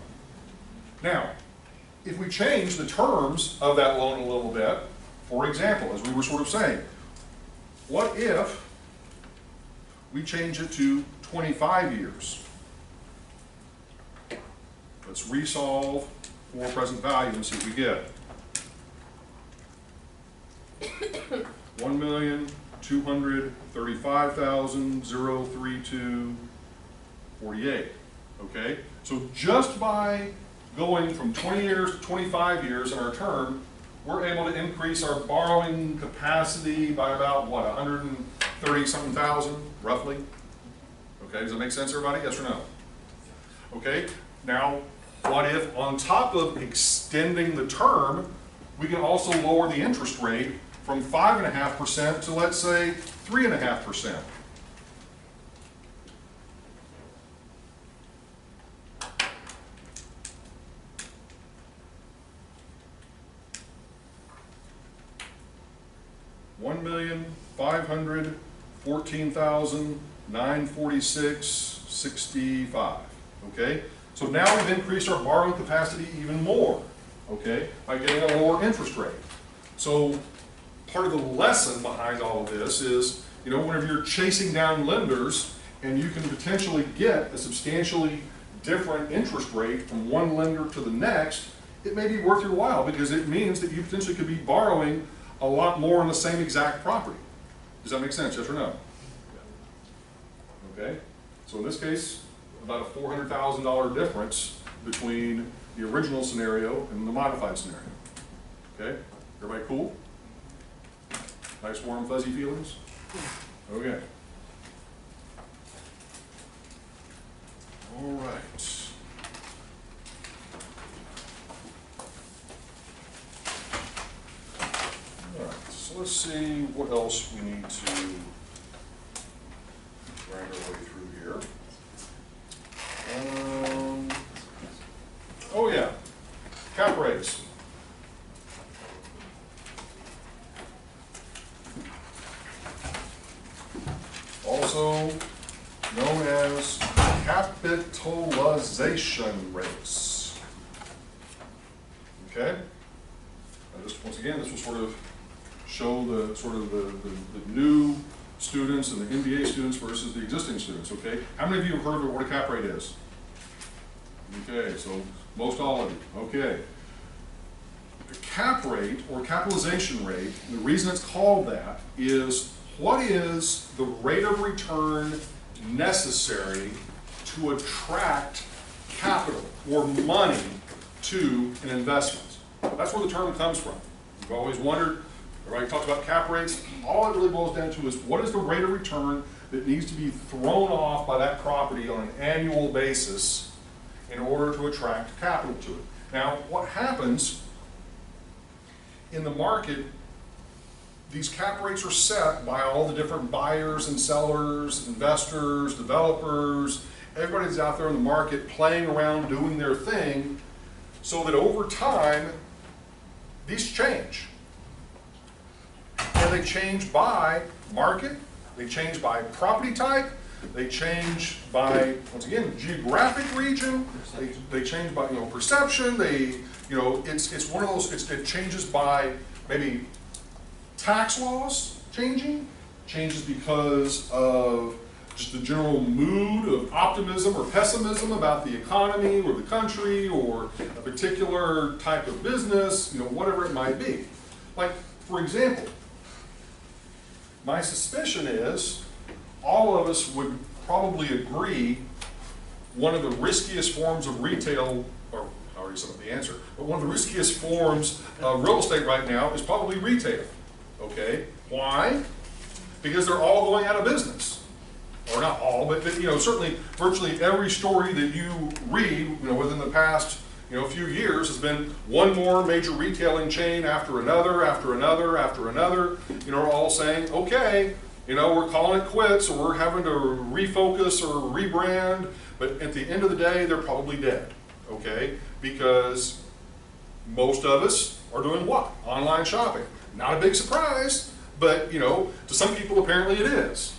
Now, if we change the terms of that loan a little bit, for example, as we were sort of saying, what if we change it to 25 years? Let's resolve for present value and see what we get. 1,235,032.48. Okay, so just by going from 20 years to 25 years in our term, we're able to increase our borrowing capacity by about what, 130-something thousand, roughly. Okay, does that make sense, everybody? Yes or no? Okay, now What if on top of extending the term, we can also lower the interest rate from 5.5% to, let's say, 3.5%? $1,514,946.65. Okay, so now we've increased our borrowing capacity even more. Okay, by getting a lower interest rate. So part of the lesson behind all of this is, you know, whenever you're chasing down lenders and you can potentially get a substantially different interest rate from one lender to the next, it may be worth your while because it means that you potentially could be borrowing a lot more on the same exact property. Does that make sense, yes or no? Okay, so in this case, about a $400,000 difference between the original scenario and the modified scenario. Okay, everybody cool? Nice warm fuzzy feelings? Okay. All right. All right, so let's see what else we need to grind our way through here. Oh yeah, cap rates. Also known as capitalization rates. Okay? Once again, this will sort of show the new students and the MBA students versus the existing students. Okay? How many of you have heard of what a cap rate is? Okay, so most all of you. Okay. The cap rate or capitalization rate, the reason it's called that is what is the rate of return necessary to attract capital or money to an investment? That's where the term comes from. You've always wondered, everybody talks about cap rates, all it really boils down to is what is the rate of return that needs to be thrown off by that property on an annual basis in order to attract capital to it. Now, what happens in the market, these cap rates are set by all the different buyers and sellers, investors, developers, everybody that's out there in the market playing around doing their thing, so that over time, these change. And they change by market, they change by property type, they change by, once again, geographic region, they change by, perception, it's one of those, it changes by maybe tax laws changing, changes because of just the general mood of optimism or pessimism about the economy or the country or a particular type of business, whatever it might be. Like, for example, my suspicion is all of us would probably agree one of the riskiest forms of retail, or I already summed up the answer, but one of the riskiest forms of real estate right now is probably retail. Okay, why? Because they're all going out of business. Or not all, but certainly virtually every story that you read, within the past, few years has been one more major retailing chain after another, after another, after another, all saying, okay, we're calling it quits, or we're having to refocus or rebrand, but at the end of the day, they're probably dead, okay? Because most of us are doing what? Online shopping. Not a big surprise, but, to some people apparently it is,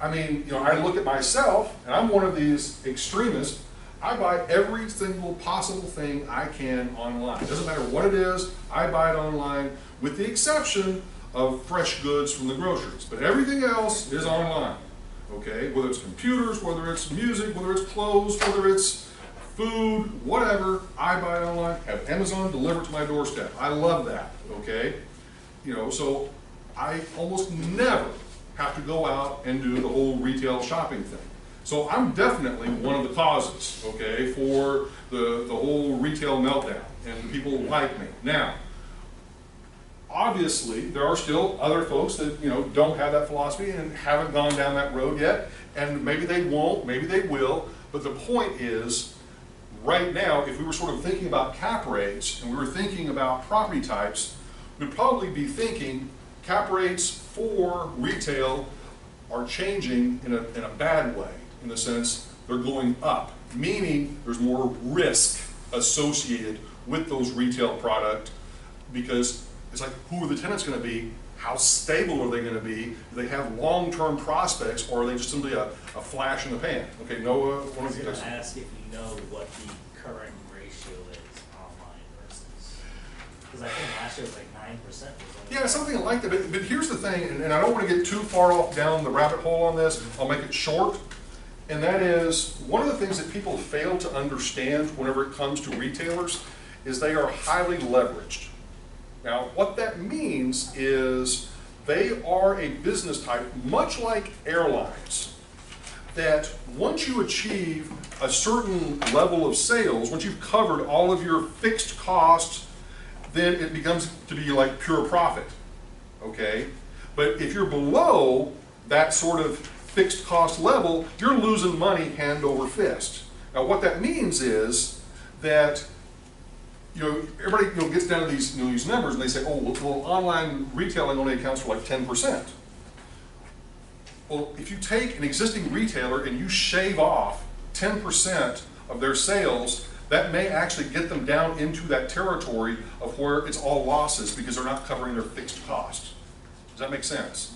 I look at myself, and I'm one of these extremists. I buy every single possible thing I can online. It doesn't matter what it is, I buy it online, with the exception of fresh goods from the groceries. But everything else is online, okay? Whether it's computers, whether it's music, whether it's clothes, whether it's food, whatever, I buy it online, have Amazon delivered to my doorstep. I love that, okay? So I almost never have to go out and do the whole retail shopping thing. So I'm definitely one of the causes, okay, for the whole retail meltdown and the people like me. Now, obviously, there are still other folks that, don't have that philosophy and haven't gone down that road yet, and maybe they won't, maybe they will, but the point is, right now, if we were sort of thinking about cap rates and we were thinking about property types, we'd probably be thinking cap rates for retail are changing in a bad way, in the sense they're going up, meaning there's more risk associated with those retail product, because it's like, who are the tenants going to be? How stable are they going to be? Do they have long-term prospects, or are they just simply a flash in the pan? Okay, Noah, one I of was you gonna guys. ask if you know what the current ratio is online versus, because I think last year was like 9%. Yeah, something like that, but here's the thing, and I don't want to get too far off down the rabbit hole on this, I'll make it short, and that is, one of the things that people fail to understand whenever it comes to retailers is they are highly leveraged. Now, what that means is they are a business type, much like airlines, that once you achieve a certain level of sales, once you've covered all of your fixed costs, then it becomes to be like pure profit, okay? But if you're below that sort of fixed cost level, you're losing money hand over fist. Now, what that means is that everybody gets down to these these numbers and they say, oh, well, online retailing only accounts for like 10%. Well, if you take an existing retailer and you shave off 10% of their sales, that may actually get them down into that territory of where it's all losses because they're not covering their fixed costs. Does that make sense?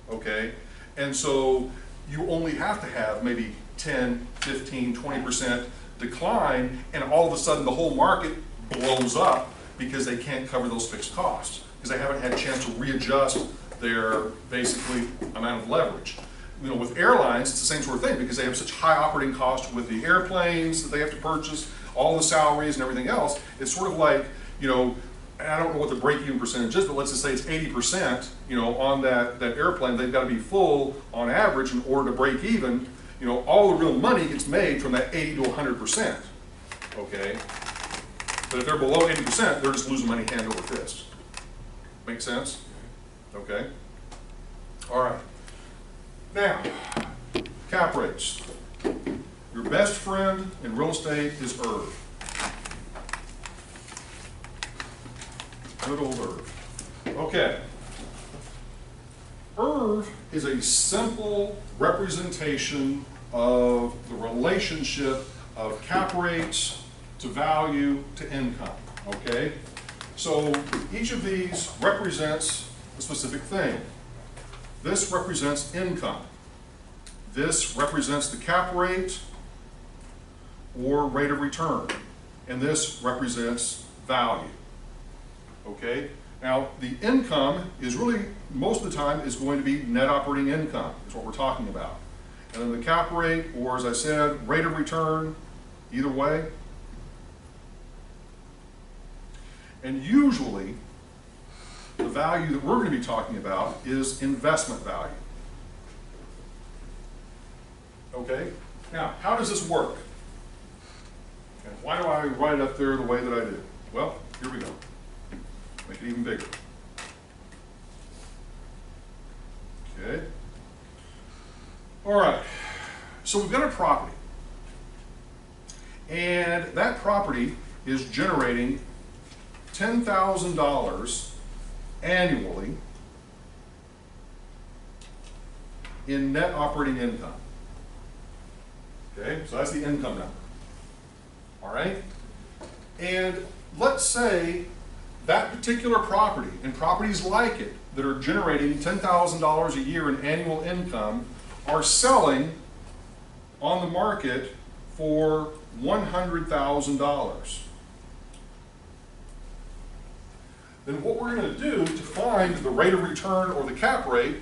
Okay? And so you only have to have maybe 10, 15, 20% decline, and all of a sudden the whole market blows up because they can't cover those fixed costs, because they haven't had a chance to readjust their basically amount of leverage. With airlines, it's the same sort of thing, because they have such high operating costs with the airplanes that they have to purchase, all the salaries and everything else. It's sort of like, and I don't know what the break-even percentage is, but let's just say it's 80%, on that airplane, they've got to be full on average in order to break even. All the real money gets made from that 80 to 100%, okay? But if they're below 80%, they're just losing money hand over fist. Make sense? Okay. All right. Now, cap rates. Your best friend in real estate is ERV. Good old ERV. Okay. ERV is a simple representation of the relationship of cap rates to value to income, okay? So each of these represents a specific thing. This represents income. This represents the cap rate or rate of return. And this represents value, okay? Now, the income is really, most of the time, is going to be net operating income, is what we're talking about. And then the cap rate, or as I said, rate of return, either way. And usually, the value that we're going to be talking about is investment value. Okay? Now, how does this work? And why do I write it up there the way that I do? Well, here we go. Make it even bigger. Okay. All right. So we've got a property. And that property is generating $10,000 annually in net operating income. Okay, so that's the income number. All right? And let's say that particular property and properties like it that are generating $10,000 a year in annual income are selling on the market for $100,000. Then what we're going to do to find the rate of return or the cap rate,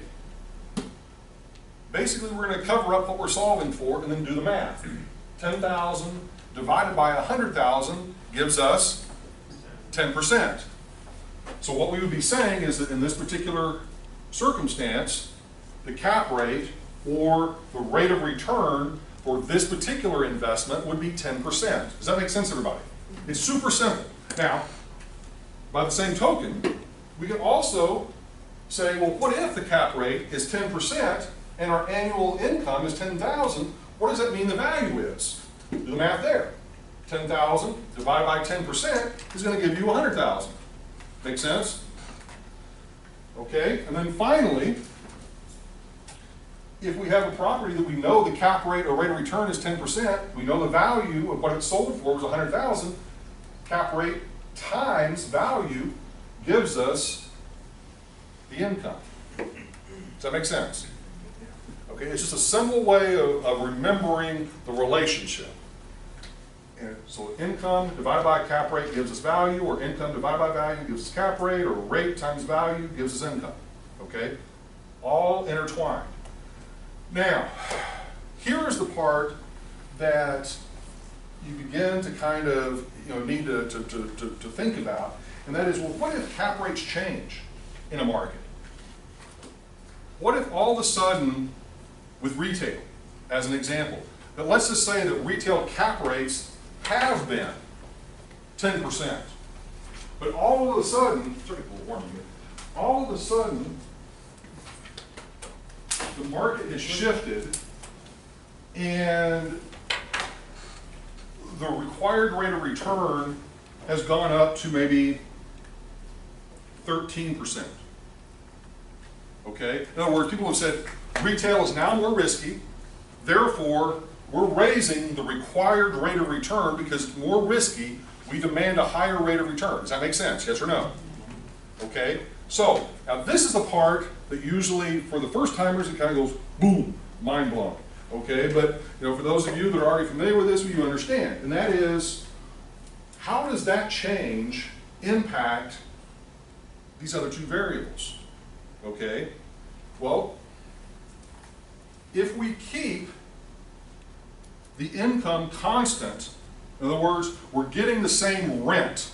basically we're going to cover up what we're solving for and then do the math. 10,000 divided by 100,000 gives us 10%. So what we would be saying is that in this particular circumstance, the cap rate or the rate of return for this particular investment would be 10%. Does that make sense, everybody? It's super simple. Now, by the same token, we can also say, well, what if the cap rate is 10% and our annual income is $10,000? What does that mean the value is? Do the math there. 10,000 divided by 10% is going to give you 100,000. Make sense? Okay, and then finally, if we have a property that we know the cap rate or rate of return is 10%, we know the value of what it sold for was 100,000, cap rate times value gives us the income. Does that make sense? Okay, it's just a simple way of remembering the relationship. And so income divided by cap rate gives us value, or income divided by value gives us cap rate, or rate times value gives us income. Okay? All intertwined. Now, here is the part that you begin to kind of need to think about, and that is, well, what if cap rates change in a market? What if all of a sudden, with retail, as an example, that let's just say that retail cap rates have been 10%, but all of a sudden, sorry, a little warm here, all of a sudden, the market has shifted and the required rate of return has gone up to maybe 13%. Okay? In other words, people have said retail is now more risky, therefore we're raising the required rate of return because it's more risky, we demand a higher rate of return. Does that make sense? Yes or no? Okay? So, now this is the part that usually, for the first timers, it kind of goes, boom, mind blown. Okay? But, for those of you that are already familiar with this, you understand. And that is, how does that change impact these other two variables? Okay? Well, if we keep the income constant, in other words, we're getting the same rent,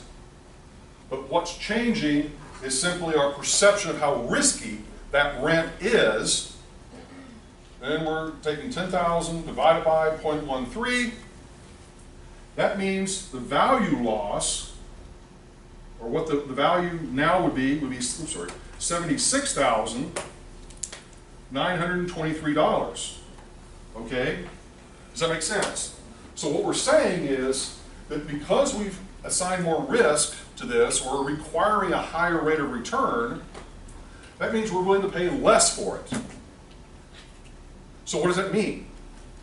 but what's changing is simply our perception of how risky that rent is, then we're taking 10,000 divided by 0.13. That means the value loss, or what the value now would be $76,923. Okay? Does that make sense? So what we're saying is that because we've assigned more risk to this, or requiring a higher rate of return, that means we're willing to pay less for it. So what does that mean?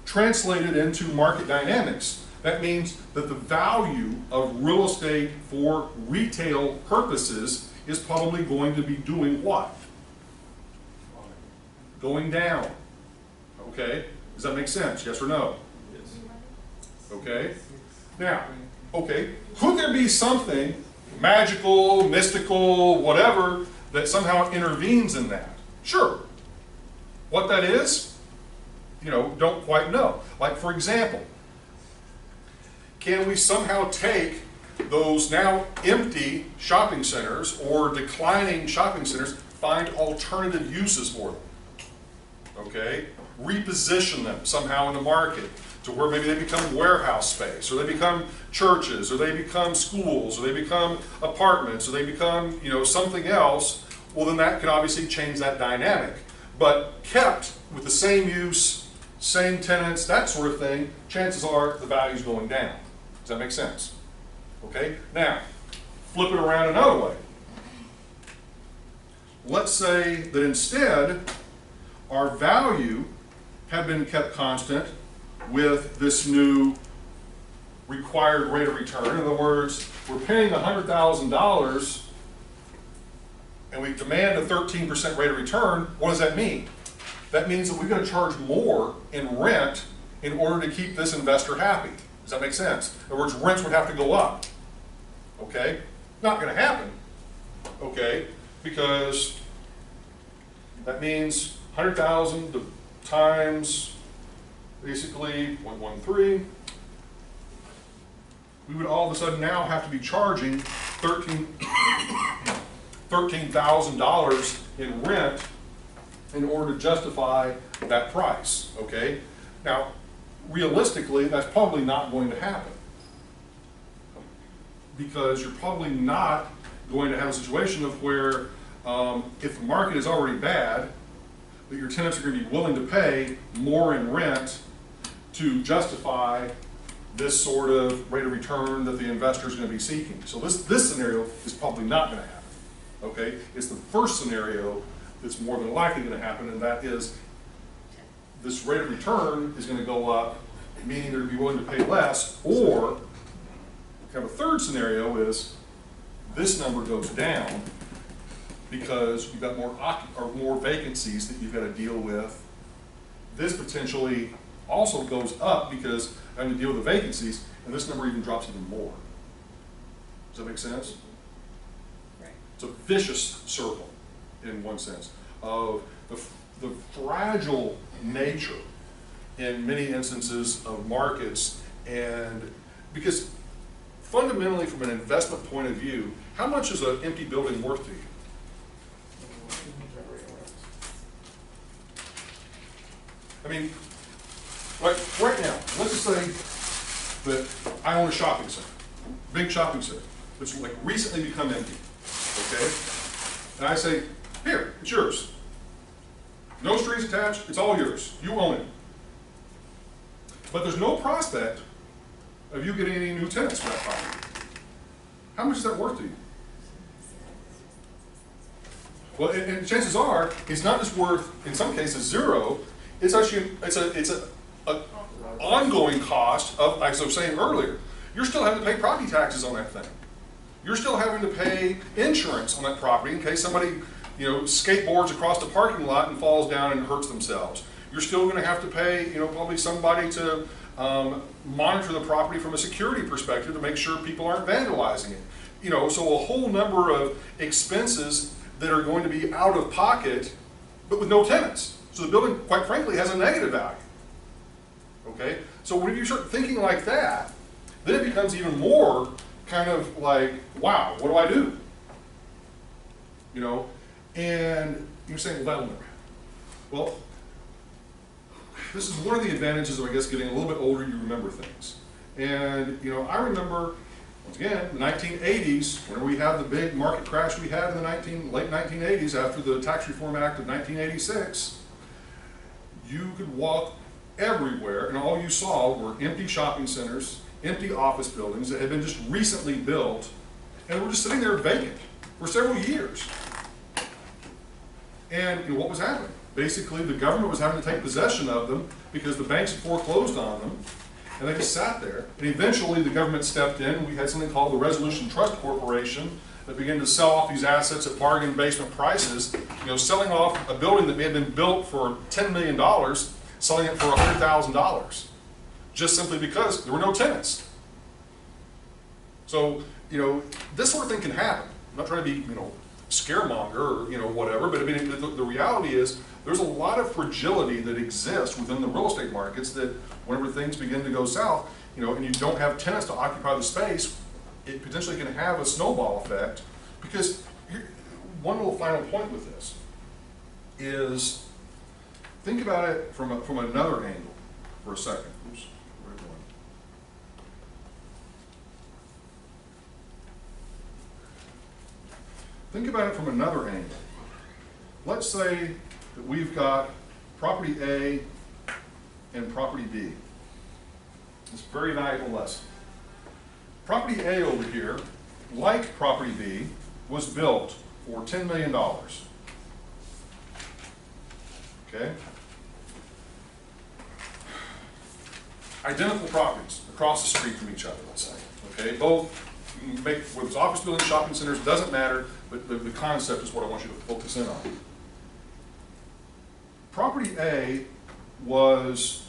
Translated into market dynamics, that means that the value of real estate for retail purposes is probably going to be doing what? Going down. Okay? Does that make sense? Yes or no? Yes. Okay? Now, okay, could there be something magical, mystical, whatever, that somehow intervenes in that? Sure. What that is, don't quite know. Like, for example, can we somehow take those now empty shopping centers or declining shopping centers, find alternative uses for them? Okay? Reposition them somehow in the market to where maybe they become warehouse space, or they become churches, or they become schools, or they become apartments, or they become, something else. Well, then that can obviously change that dynamic. But kept with the same use, same tenants, that sort of thing, chances are the value's going down. Does that make sense? Okay? Now, flip it around another way. Let's say that instead, our value had been kept constant with this new required rate of return. In other words, we're paying $100,000 and we demand a 13% rate of return. What does that mean? That means that we're going to charge more in rent in order to keep this investor happy. Does that make sense? In other words, rents would have to go up. Okay? Not going to happen. Okay? Because that means 100,000 times basically 0.13. We would all of a sudden now have to be charging $13,000 in rent in order to justify that price. Okay? Now, realistically, that's probably not going to happen, because you're probably not going to have a situation of where if the market is already bad, that your tenants are going to be willing to pay more in rent to justify this sort of rate of return that the investor is going to be seeking. So this scenario is probably not going to happen. Okay, it's the first scenario that's more than likely going to happen, and that is this rate of return is going to go up, meaning they're going to be willing to pay less, or kind of a third scenario is this number goes down because you've got more vacancies that you've got to deal with. This potentially also goes up because having to deal with the vacancies, and this number even drops even more. Does that make sense? Right. It's a vicious circle, in one sense, of the fragile nature in many instances of markets, and because fundamentally from an investment point of view, how much is an empty building worth to you? I mean, like right now, let's just say that I own a shopping center, big shopping center, that's like recently become empty, okay? And I say, here, it's yours. No strings attached, it's all yours. You own it. But there's no prospect of you getting any new tenants for that property. How much is that worth to you? Well, and chances are, it's not just worth, in some cases, zero. It's actually, it's a ongoing cost of, like I was saying earlier, you're still having to pay property taxes on that thing. You're still having to pay insurance on that property in case somebody, you know, skateboards across the parking lot and falls down and hurts themselves. You're still going to have to pay, you know, probably somebody to monitor the property from a security perspective to make sure people aren't vandalizing it. You know, so a whole number of expenses that are going to be out of pocket, but with no tenants. So the building, quite frankly, has a negative value. Okay? So when you start thinking like that, then it becomes even more kind of like, wow, what do I do? You know? And you're saying, well, well, this is one of the advantages of, I guess, getting a little bit older, you remember things. And, you know, I remember, once again, the 1980s, when we had the big market crash we had in the late 1980s after the Tax Reform Act of 1986, you could walk everywhere and all you saw were empty shopping centers, empty office buildings that had been just recently built and were just sitting there vacant for several years. And you know, what was happening? Basically, the government was having to take possession of them because the banks had foreclosed on them, and they just sat there. And eventually, the government stepped in. We had something called the Resolution Trust Corporation that began to sell off these assets at bargain basement prices. You know, selling off a building that may have been built for $10 million, selling it for $100,000, just simply because there were no tenants. So, you know, this sort of thing can happen. I'm not trying to be, you know, scaremonger or, you know, whatever, but I mean, the reality is there's a lot of fragility that exists within the real estate markets that whenever things begin to go south, you know, and you don't have tenants to occupy the space, it potentially can have a snowball effect. Because one little final point with this is think about it from another angle for a second. Oops, where am I going? Think about it from another angle. Let's say that we've got property A and property B. It's a very valuable lesson. Property A over here, like property B, was built for $10 million. Okay? Identical properties across the street from each other, let's say. Okay? Both make, whether it's office buildings, shopping centers, doesn't matter, but the concept is what I want you to focus in on. Property A was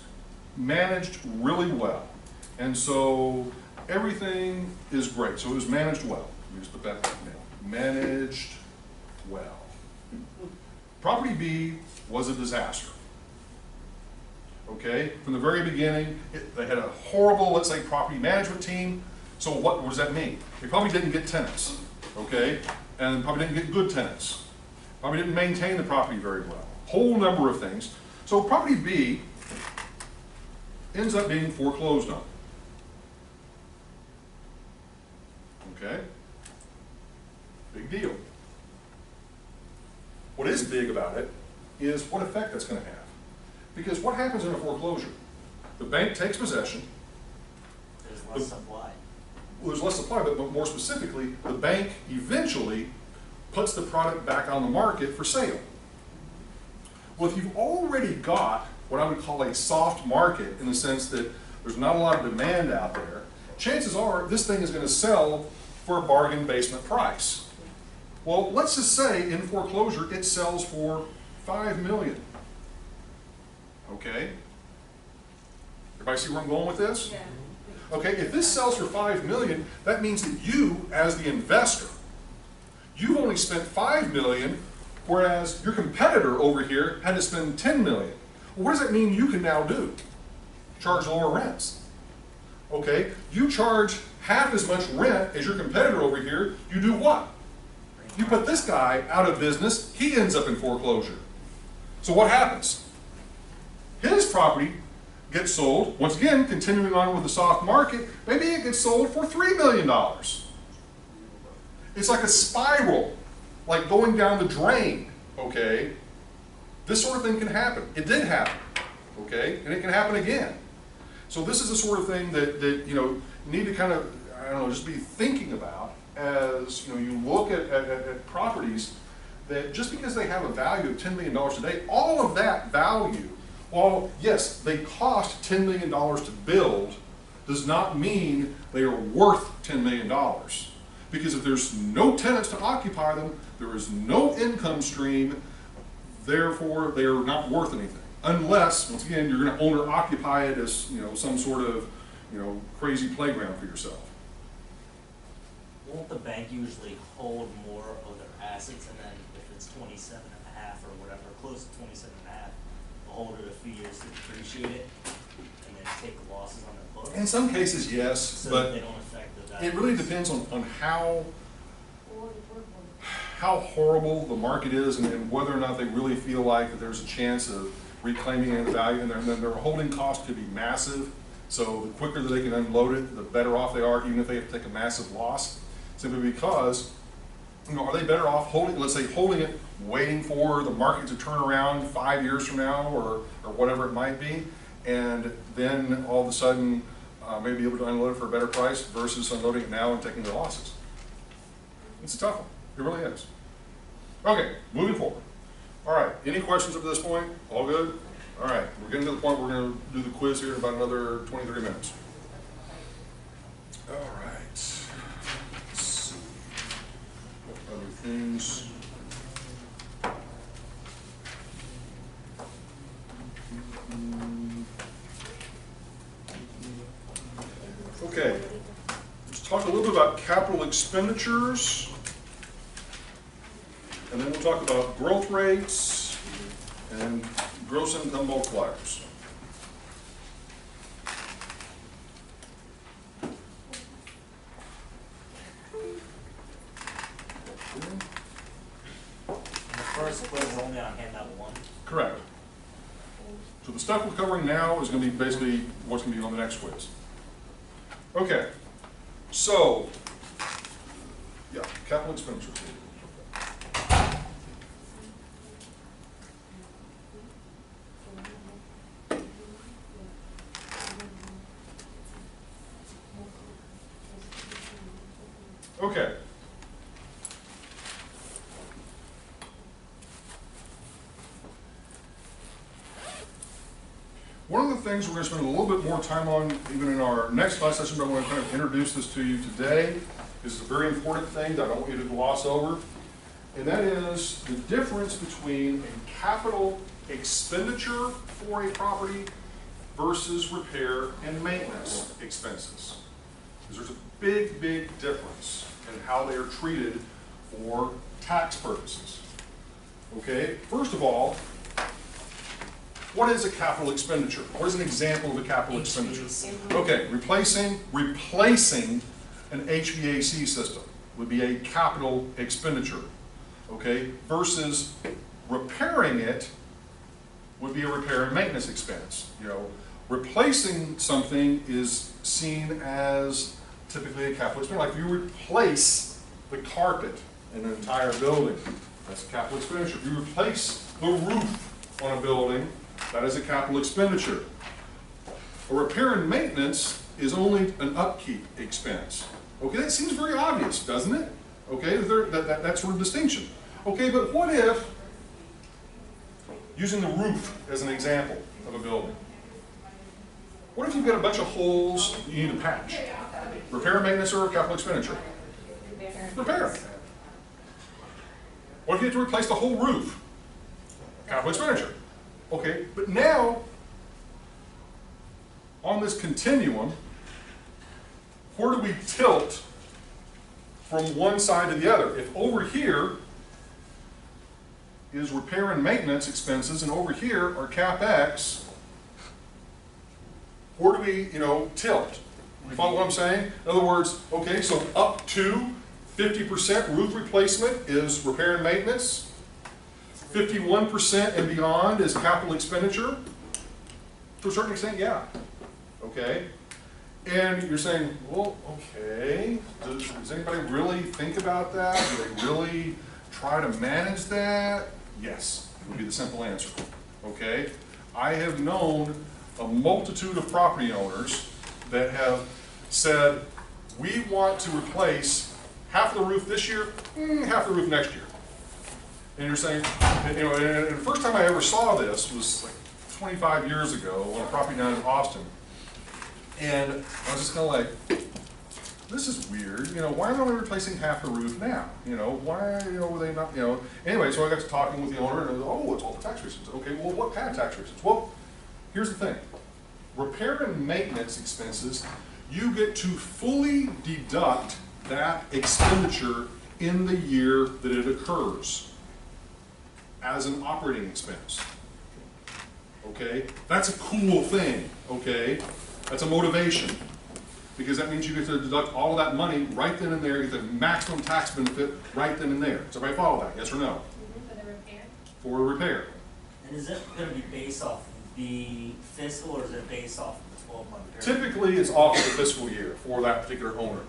managed really well, and so everything is great. So it was managed well. Let me just put that down. Managed well. Property B was a disaster. Okay, from the very beginning, they had a horrible, let's say, property management team. So what does that mean? They probably didn't get tenants, okay, and probably didn't get good tenants. Probably didn't maintain the property very well. Whole number of things. So property B ends up being foreclosed on. Okay? Big deal. What is big about it is what effect that's going to have. Because what happens in a foreclosure? The bank takes possession, Less supply. Well, there's less supply, but more specifically, the bank eventually puts the product back on the market for sale. Well, if you've already got what I would call a soft market, in the sense that there's not a lot of demand out there, chances are this thing is going to sell for a bargain basement price. Well, let's just say in foreclosure it sells for $5 million. Okay? Everybody see where I'm going with this? Yeah. Okay, if this sells for $5 million, that means that you, as the investor, you've only spent $5 million, whereas your competitor over here had to spend $10 million. Well, what does that mean you can now do? Charge lower rents. Okay, you charge half as much rent as your competitor over here, you do what? You put this guy out of business, he ends up in foreclosure. So what happens? His property gets sold, once again, continuing on with the soft market, maybe it gets sold for $3 million. It's like a spiral, like going down the drain, okay? This sort of thing can happen. It did happen, okay? And it can happen again. So this is the sort of thing that you know, you need to kind of, I don't know, just be thinking about as, you know, you look at properties that just because they have a value of $10 million today, all of that value, while yes, they cost $10 million to build, does not mean they are worth $10 million. Because if there's no tenants to occupy them, there is no income stream, therefore they are not worth anything. Unless, once again, you're going to own or occupy it as, you know, some sort of, you know, crazy playground for yourself. Won't the bank usually hold more of their assets, and then if it's 27.5 or whatever, close to 27.5, they'll hold it a few years to depreciate it, and then take the losses on their books? In some cases, yes, So but that they don't affect the value. it really depends on how horrible the market is, and whether or not they really feel like that there's a chance of reclaiming any of the value, and their holding cost could be massive. So the quicker that they can unload it, the better off they are, even if they have to take a massive loss. Simply because, you know, are they better off holding, let's say holding it, waiting for the market to turn around 5 years from now, or whatever it might be, and then all of a sudden maybe able to unload it for a better price versus unloading it now and taking the losses? It's a tough one. It really is. Okay, moving forward. All right, any questions up to this point? All good? All right, we're getting to the point where we're going to do the quiz here in about another 23 minutes. All right. Let's see. What other things? Okay, let's talk a little bit about capital expenditures. And then we'll talk about growth rates and gross income multipliers. The first quiz is only on handout 1. Correct. So the stuff we're covering now is going to be basically what's going to be on the next quiz. Okay, so, yeah, capital expenditures. Okay. One of the things we're going to spend a little bit more time on, even in our next class session, but I want to kind of introduce this to you today. This is a very important thing that I don't want you to gloss over, and that is the difference between a capital expenditure for a property versus repair and maintenance expenses. Because there's a big, big difference in how they are treated for tax purposes. Okay, first of all, what is a capital expenditure? What is an example of a capital expenditure? Okay, replacing an HVAC system would be a capital expenditure. Okay, versus repairing it would be a repair and maintenance expense. You know, replacing something is seen as typically a capital expenditure. Like if you replace the carpet in an entire building, that's a capital expenditure. If you replace the roof on a building, that is a capital expenditure. A repair and maintenance is only an upkeep expense. Okay, that seems very obvious, doesn't it? Okay, that sort of distinction. Okay, but what if, using the roof as an example of a building, what if you've got a bunch of holes you need to patch? Repair, maintenance, or capital expenditure? Repair. What if you have to replace the whole roof? Capital expenditure. Okay, but now, on this continuum, where do we tilt from one side to the other? If over here is repair and maintenance expenses, and over here are CapEx, where do we, tilt? You follow what I'm saying? In other words, okay, so up to 50% roof replacement is repair and maintenance. 51% and beyond is capital expenditure. To a certain extent, yeah. Okay? And you're saying, well, okay, does anybody really think about that? Do they really try to manage that? Yes, would be the simple answer. Okay? I have known a multitude of property owners that have said, we want to replace half the roof this year, half the roof next year. And you're saying, and the first time I ever saw this was like 25 years ago on a property down in Austin. And I was just kind of like, this is weird, why are they only replacing half the roof now? Why, were they not, Anyway, so I got to talking with the owner, and oh, it's all for tax reasons. Okay, well, what kind of tax reasons? Well, here's the thing. Repair and maintenance expenses, you get to fully deduct that expenditure in the year that it occurs as an operating expense. Okay? That's a cool thing, okay? That's a motivation, because that means you get to deduct all of that money right then and there, you get the maximum tax benefit right then and there. Does everybody follow that, yes or no? For the repair? For the repair. And is it going to be based off the fiscal, or is it based off of the 12-month period? Typically, it's off of the fiscal year for that particular owner,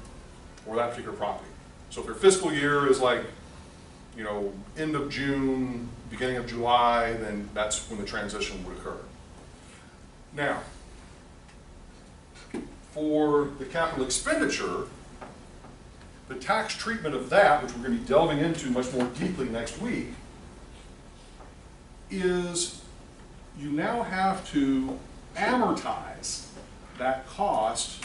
or that particular property. So if their fiscal year is like, end of June, beginning of July, then that's when the transition would occur. Now, for the capital expenditure, the tax treatment of that, which we're going to be delving into much more deeply next week, is you now have to amortize that cost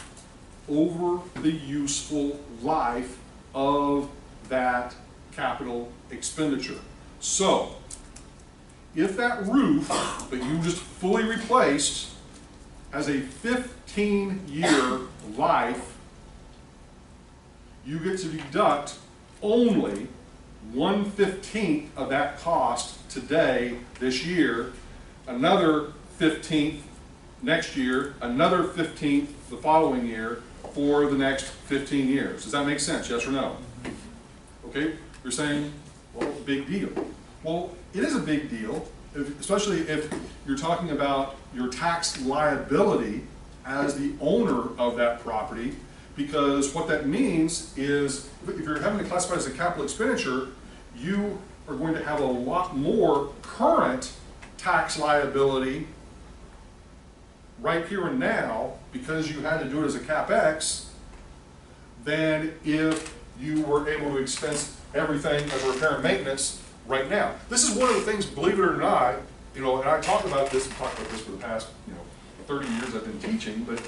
over the useful life of that capital expenditure. So, if that roof that you just fully replaced has a 15-year life, you get to deduct only 1/15 of that cost today, this year, another 15th next year, another 15th the following year, for the next 15 years. Does that make sense, yes or no? Okay, you're saying, well, big deal. Well, it is a big deal, especially if you're talking about your tax liability as the owner of that property, because what that means is, if you're having to classify it as a capital expenditure, you are going to have a lot more current tax liability right here and now, because you had to do it as a CapEx, than if you were able to expense everything as repair and maintenance right now. This is one of the things, believe it or not, and I talked about this for the past 30 years I've been teaching, but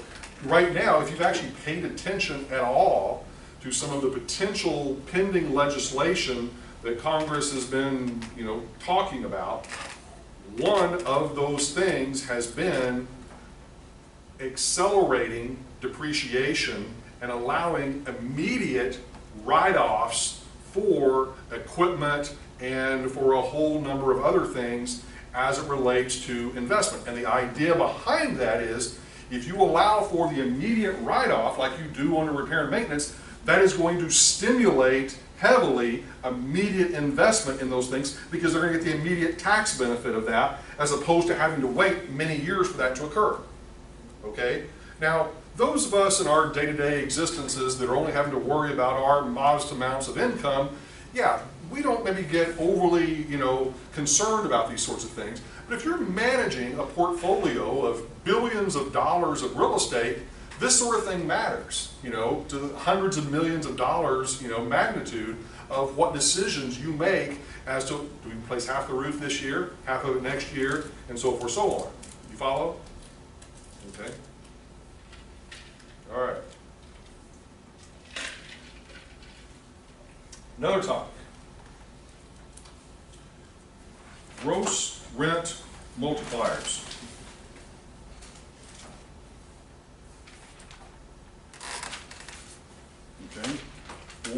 right now, if you've actually paid attention at all to some of the potential pending legislation that Congress has been talking about, one of those things has been accelerating depreciation and allowing immediate write-offs for equipment and for a whole number of other things as it relates to investment. And the idea behind that is, if you allow for the immediate write-off like you do under repair and maintenance, that is going to stimulate heavily immediate investment in those things, because they're going to get the immediate tax benefit of that, as opposed to having to wait many years for that to occur. Okay? Now, those of us in our day-to-day existences that are only having to worry about our modest amounts of income, yeah, we don't maybe get overly, concerned about these sorts of things. But if you're managing a portfolio of billions of dollars of real estate, this sort of thing matters, you know, to the hundreds of millions of dollars, you know, magnitude of what decisions you make as to, do we replace half the roof this year, half of it next year, and so forth, so on. You follow? Okay. All right. Another topic. Gross rent multipliers. Okay.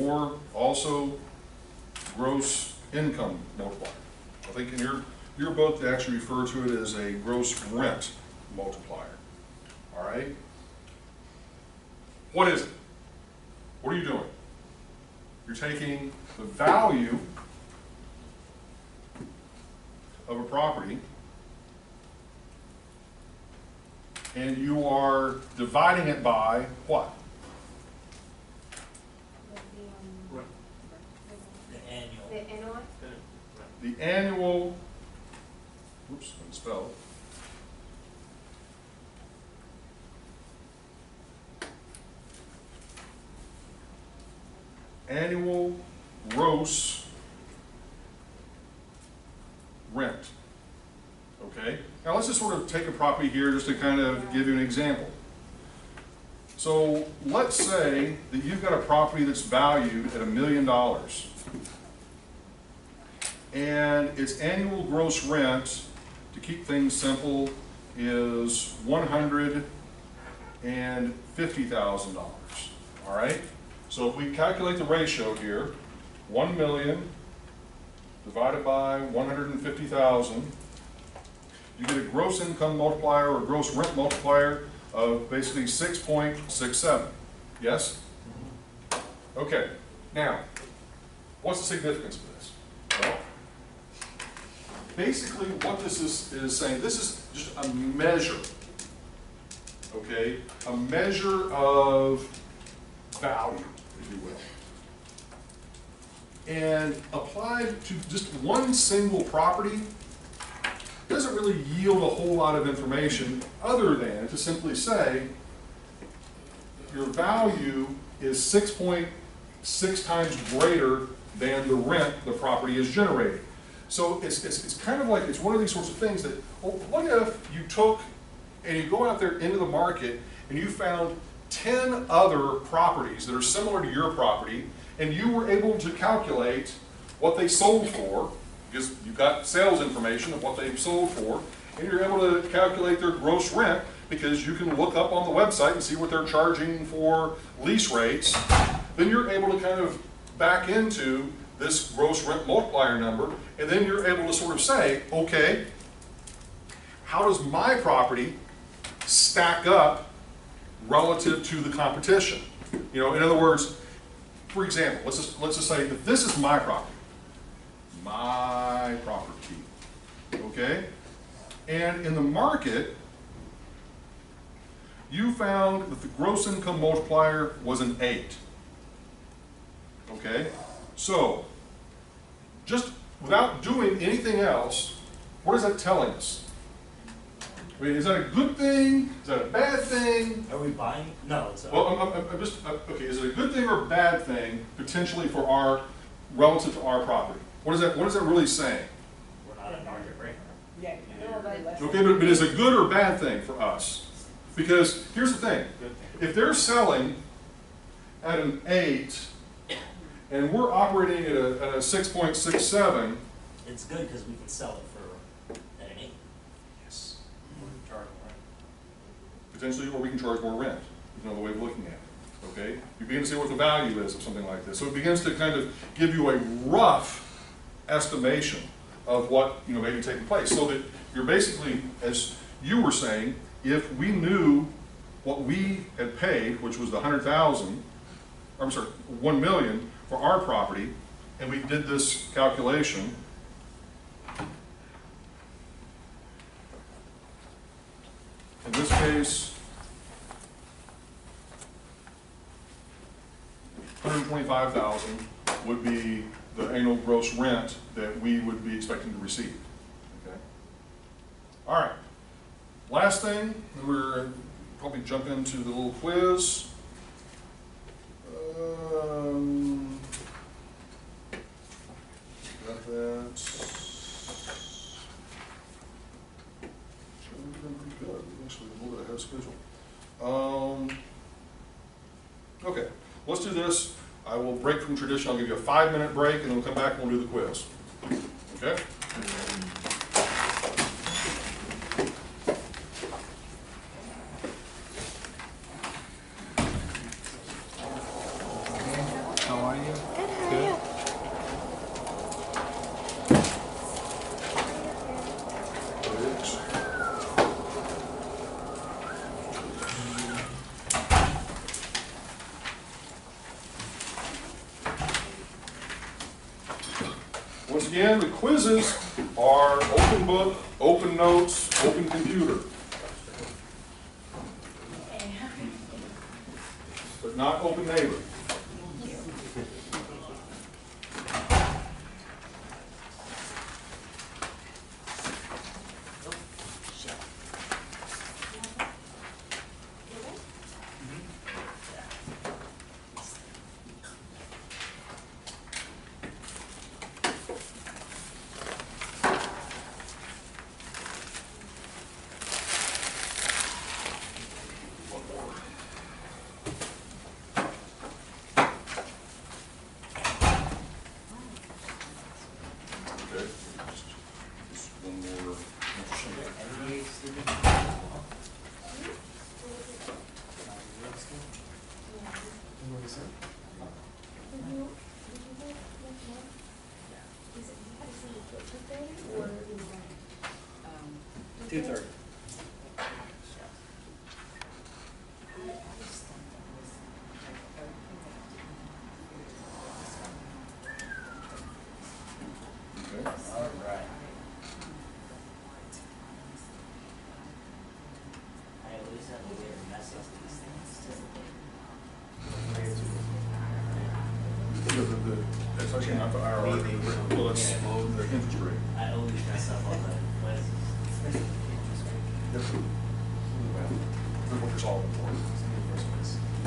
Or also gross income multiplier. I think in your book they actually refer to it as a gross rent multiplier. All right. What is it? What are you doing? You're taking the value of a property and you are dividing it by what? The annual. The annual? The annual, oops, misspelled. Annual gross rent. Okay? Now let's just sort of take a property here just to kind of give you an example. So let's say that you've got a property that's valued at $1 million. And its annual gross rent, to keep things simple, is $150,000. All right? So if we calculate the ratio here, 1 million divided by 150,000, you get a gross income multiplier or gross rent multiplier of basically 6.67. Yes? Okay. Now, what's the significance of this? Well, basically what this is saying, this is just a measure, okay? A measure of value, if you will. And applied to just one single property doesn't really yield a whole lot of information other than to simply say your value is 6.6 times greater than the rent the property is generating. So it's kind of like, it's one of these sorts of things that, well, what if you took and you go out there into the market and you found 10 other properties that are similar to your property and you were able to calculate what they sold for, because you've got sales information of what they've sold for, and you're able to calculate their gross rent because you can look up on the website and see what they're charging for lease rates, then you're able to kind of back into this gross rent multiplier number, and then you're able to sort of say, okay, how does my property stack up relative to the competition? You know, in other words, for example, let's just say that this is my property. My property, okay? And in the market, you found that the gross income multiplier was an 8, okay? So, just without doing anything else, what is that telling us? I mean, is that a good thing? Is that a bad thing? Are we buying? No, it's Well, I'm just, okay, is it a good thing or a bad thing, potentially for our, relative to our property? What is that really saying? we're not at market rate. Yeah, nobody less. Okay, but is it a good or bad thing for us? Because here's the thing, if they're selling at an 8 and we're operating at a 6.67, It's good because we can sell it for at an 8. yes, Charge more. potentially, or we can charge more rent, is another way of looking at it. Okay, you begin to see what the value is of something like this. So it begins to kind of give you a rough estimation of what, you know, may be taking place. So that you're basically, as you were saying, if we knew what we had paid, which was the 100,000, I'm sorry, 1 million for our property, and we did this calculation, in this case, 125,000 would be the annual gross rent that we would be expecting to receive. Okay. All right. Last thing, we're probably jump into the little quiz. Got that. We've been pretty good. Actually, a little bit ahead of schedule. Okay, let's do this. I will break from tradition. I'll give you a 5-minute break, and then we'll come back and we'll do the quiz. Okay? How are you? Good, how are you? Once again, the quizzes are open book, open notes, open computer. But not open neighbor. Okay. Just one more. Okay. Alright. I always have a way to mess up these things That's actually not the IRR. Well, that's the interest rate. I always mess up on the quizzes. That's what you're solving for.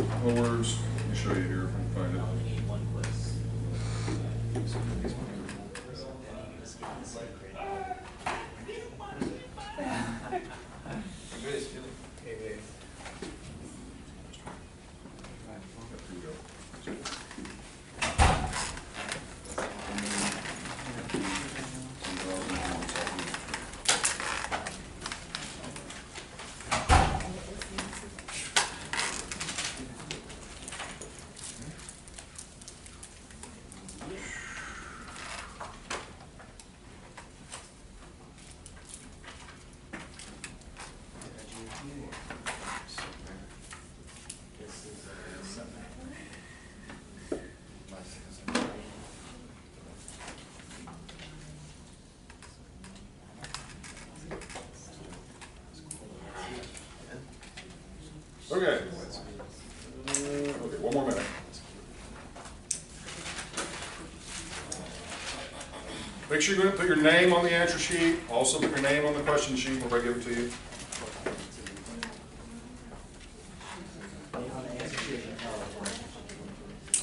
In other words, let me show you here if I can I find it. only need one quiz. Then you can just get this like Here we go. This is something. Okay. Okay, one more minute. Make sure you're going to put your name on the answer sheet. Also put your name on the question sheet whenever I give it to you.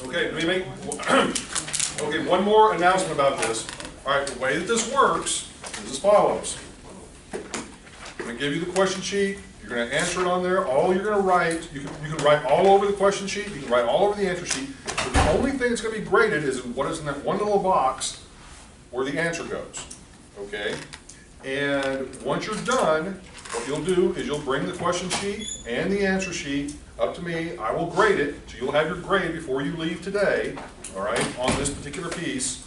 Okay, let me make, okay, one more announcement about this. All right, the way that this works is as follows. I'm going to give you the question sheet. You're going to answer it on there. All you're going to write, you can write all over the question sheet. You can write all over the answer sheet. But the only thing that's going to be graded is what is in that one little box where the answer goes. Okay? And once you're done, what you'll do is you'll bring the question sheet and the answer sheet up to me. I will grade it, so you'll have your grade before you leave today, all right, on this particular piece.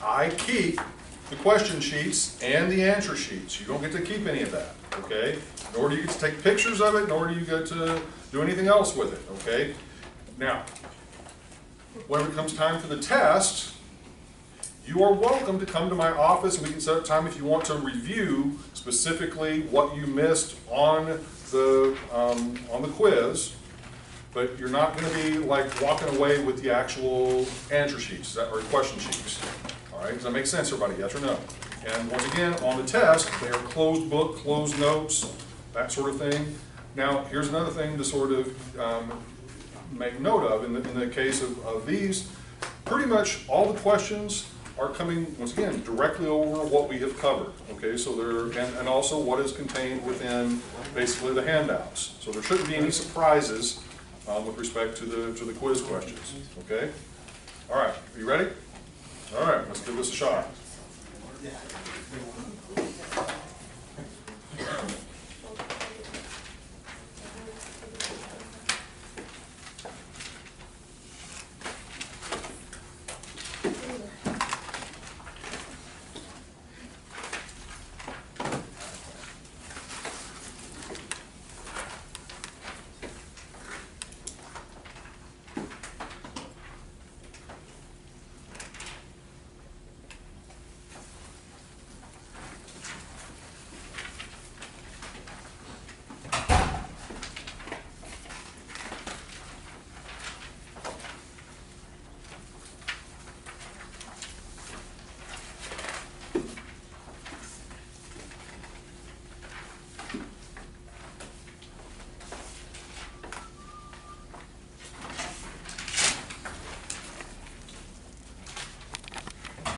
I keep the question sheets and the answer sheets. You don't get to keep any of that, okay? Nor do you get to take pictures of it, nor do you get to do anything else with it, okay? Now, whenever it comes time for the test, you are welcome to come to my office and we can set up time if you want to review specifically what you missed on the quiz, but you're not going to be like walking away with the actual answer sheets or question sheets. All right, does that make sense, everybody? Yes or no? And once again, on the test, they are closed book, closed notes, that sort of thing. Now, here's another thing to sort of make note of in the case of these. Pretty much all the questions are coming, once again, directly over what we have covered, okay? So and also what is contained within basically the handouts. So there shouldn't be any surprises with respect to the quiz questions, okay? All right, are you ready? All right, let's give this a shot.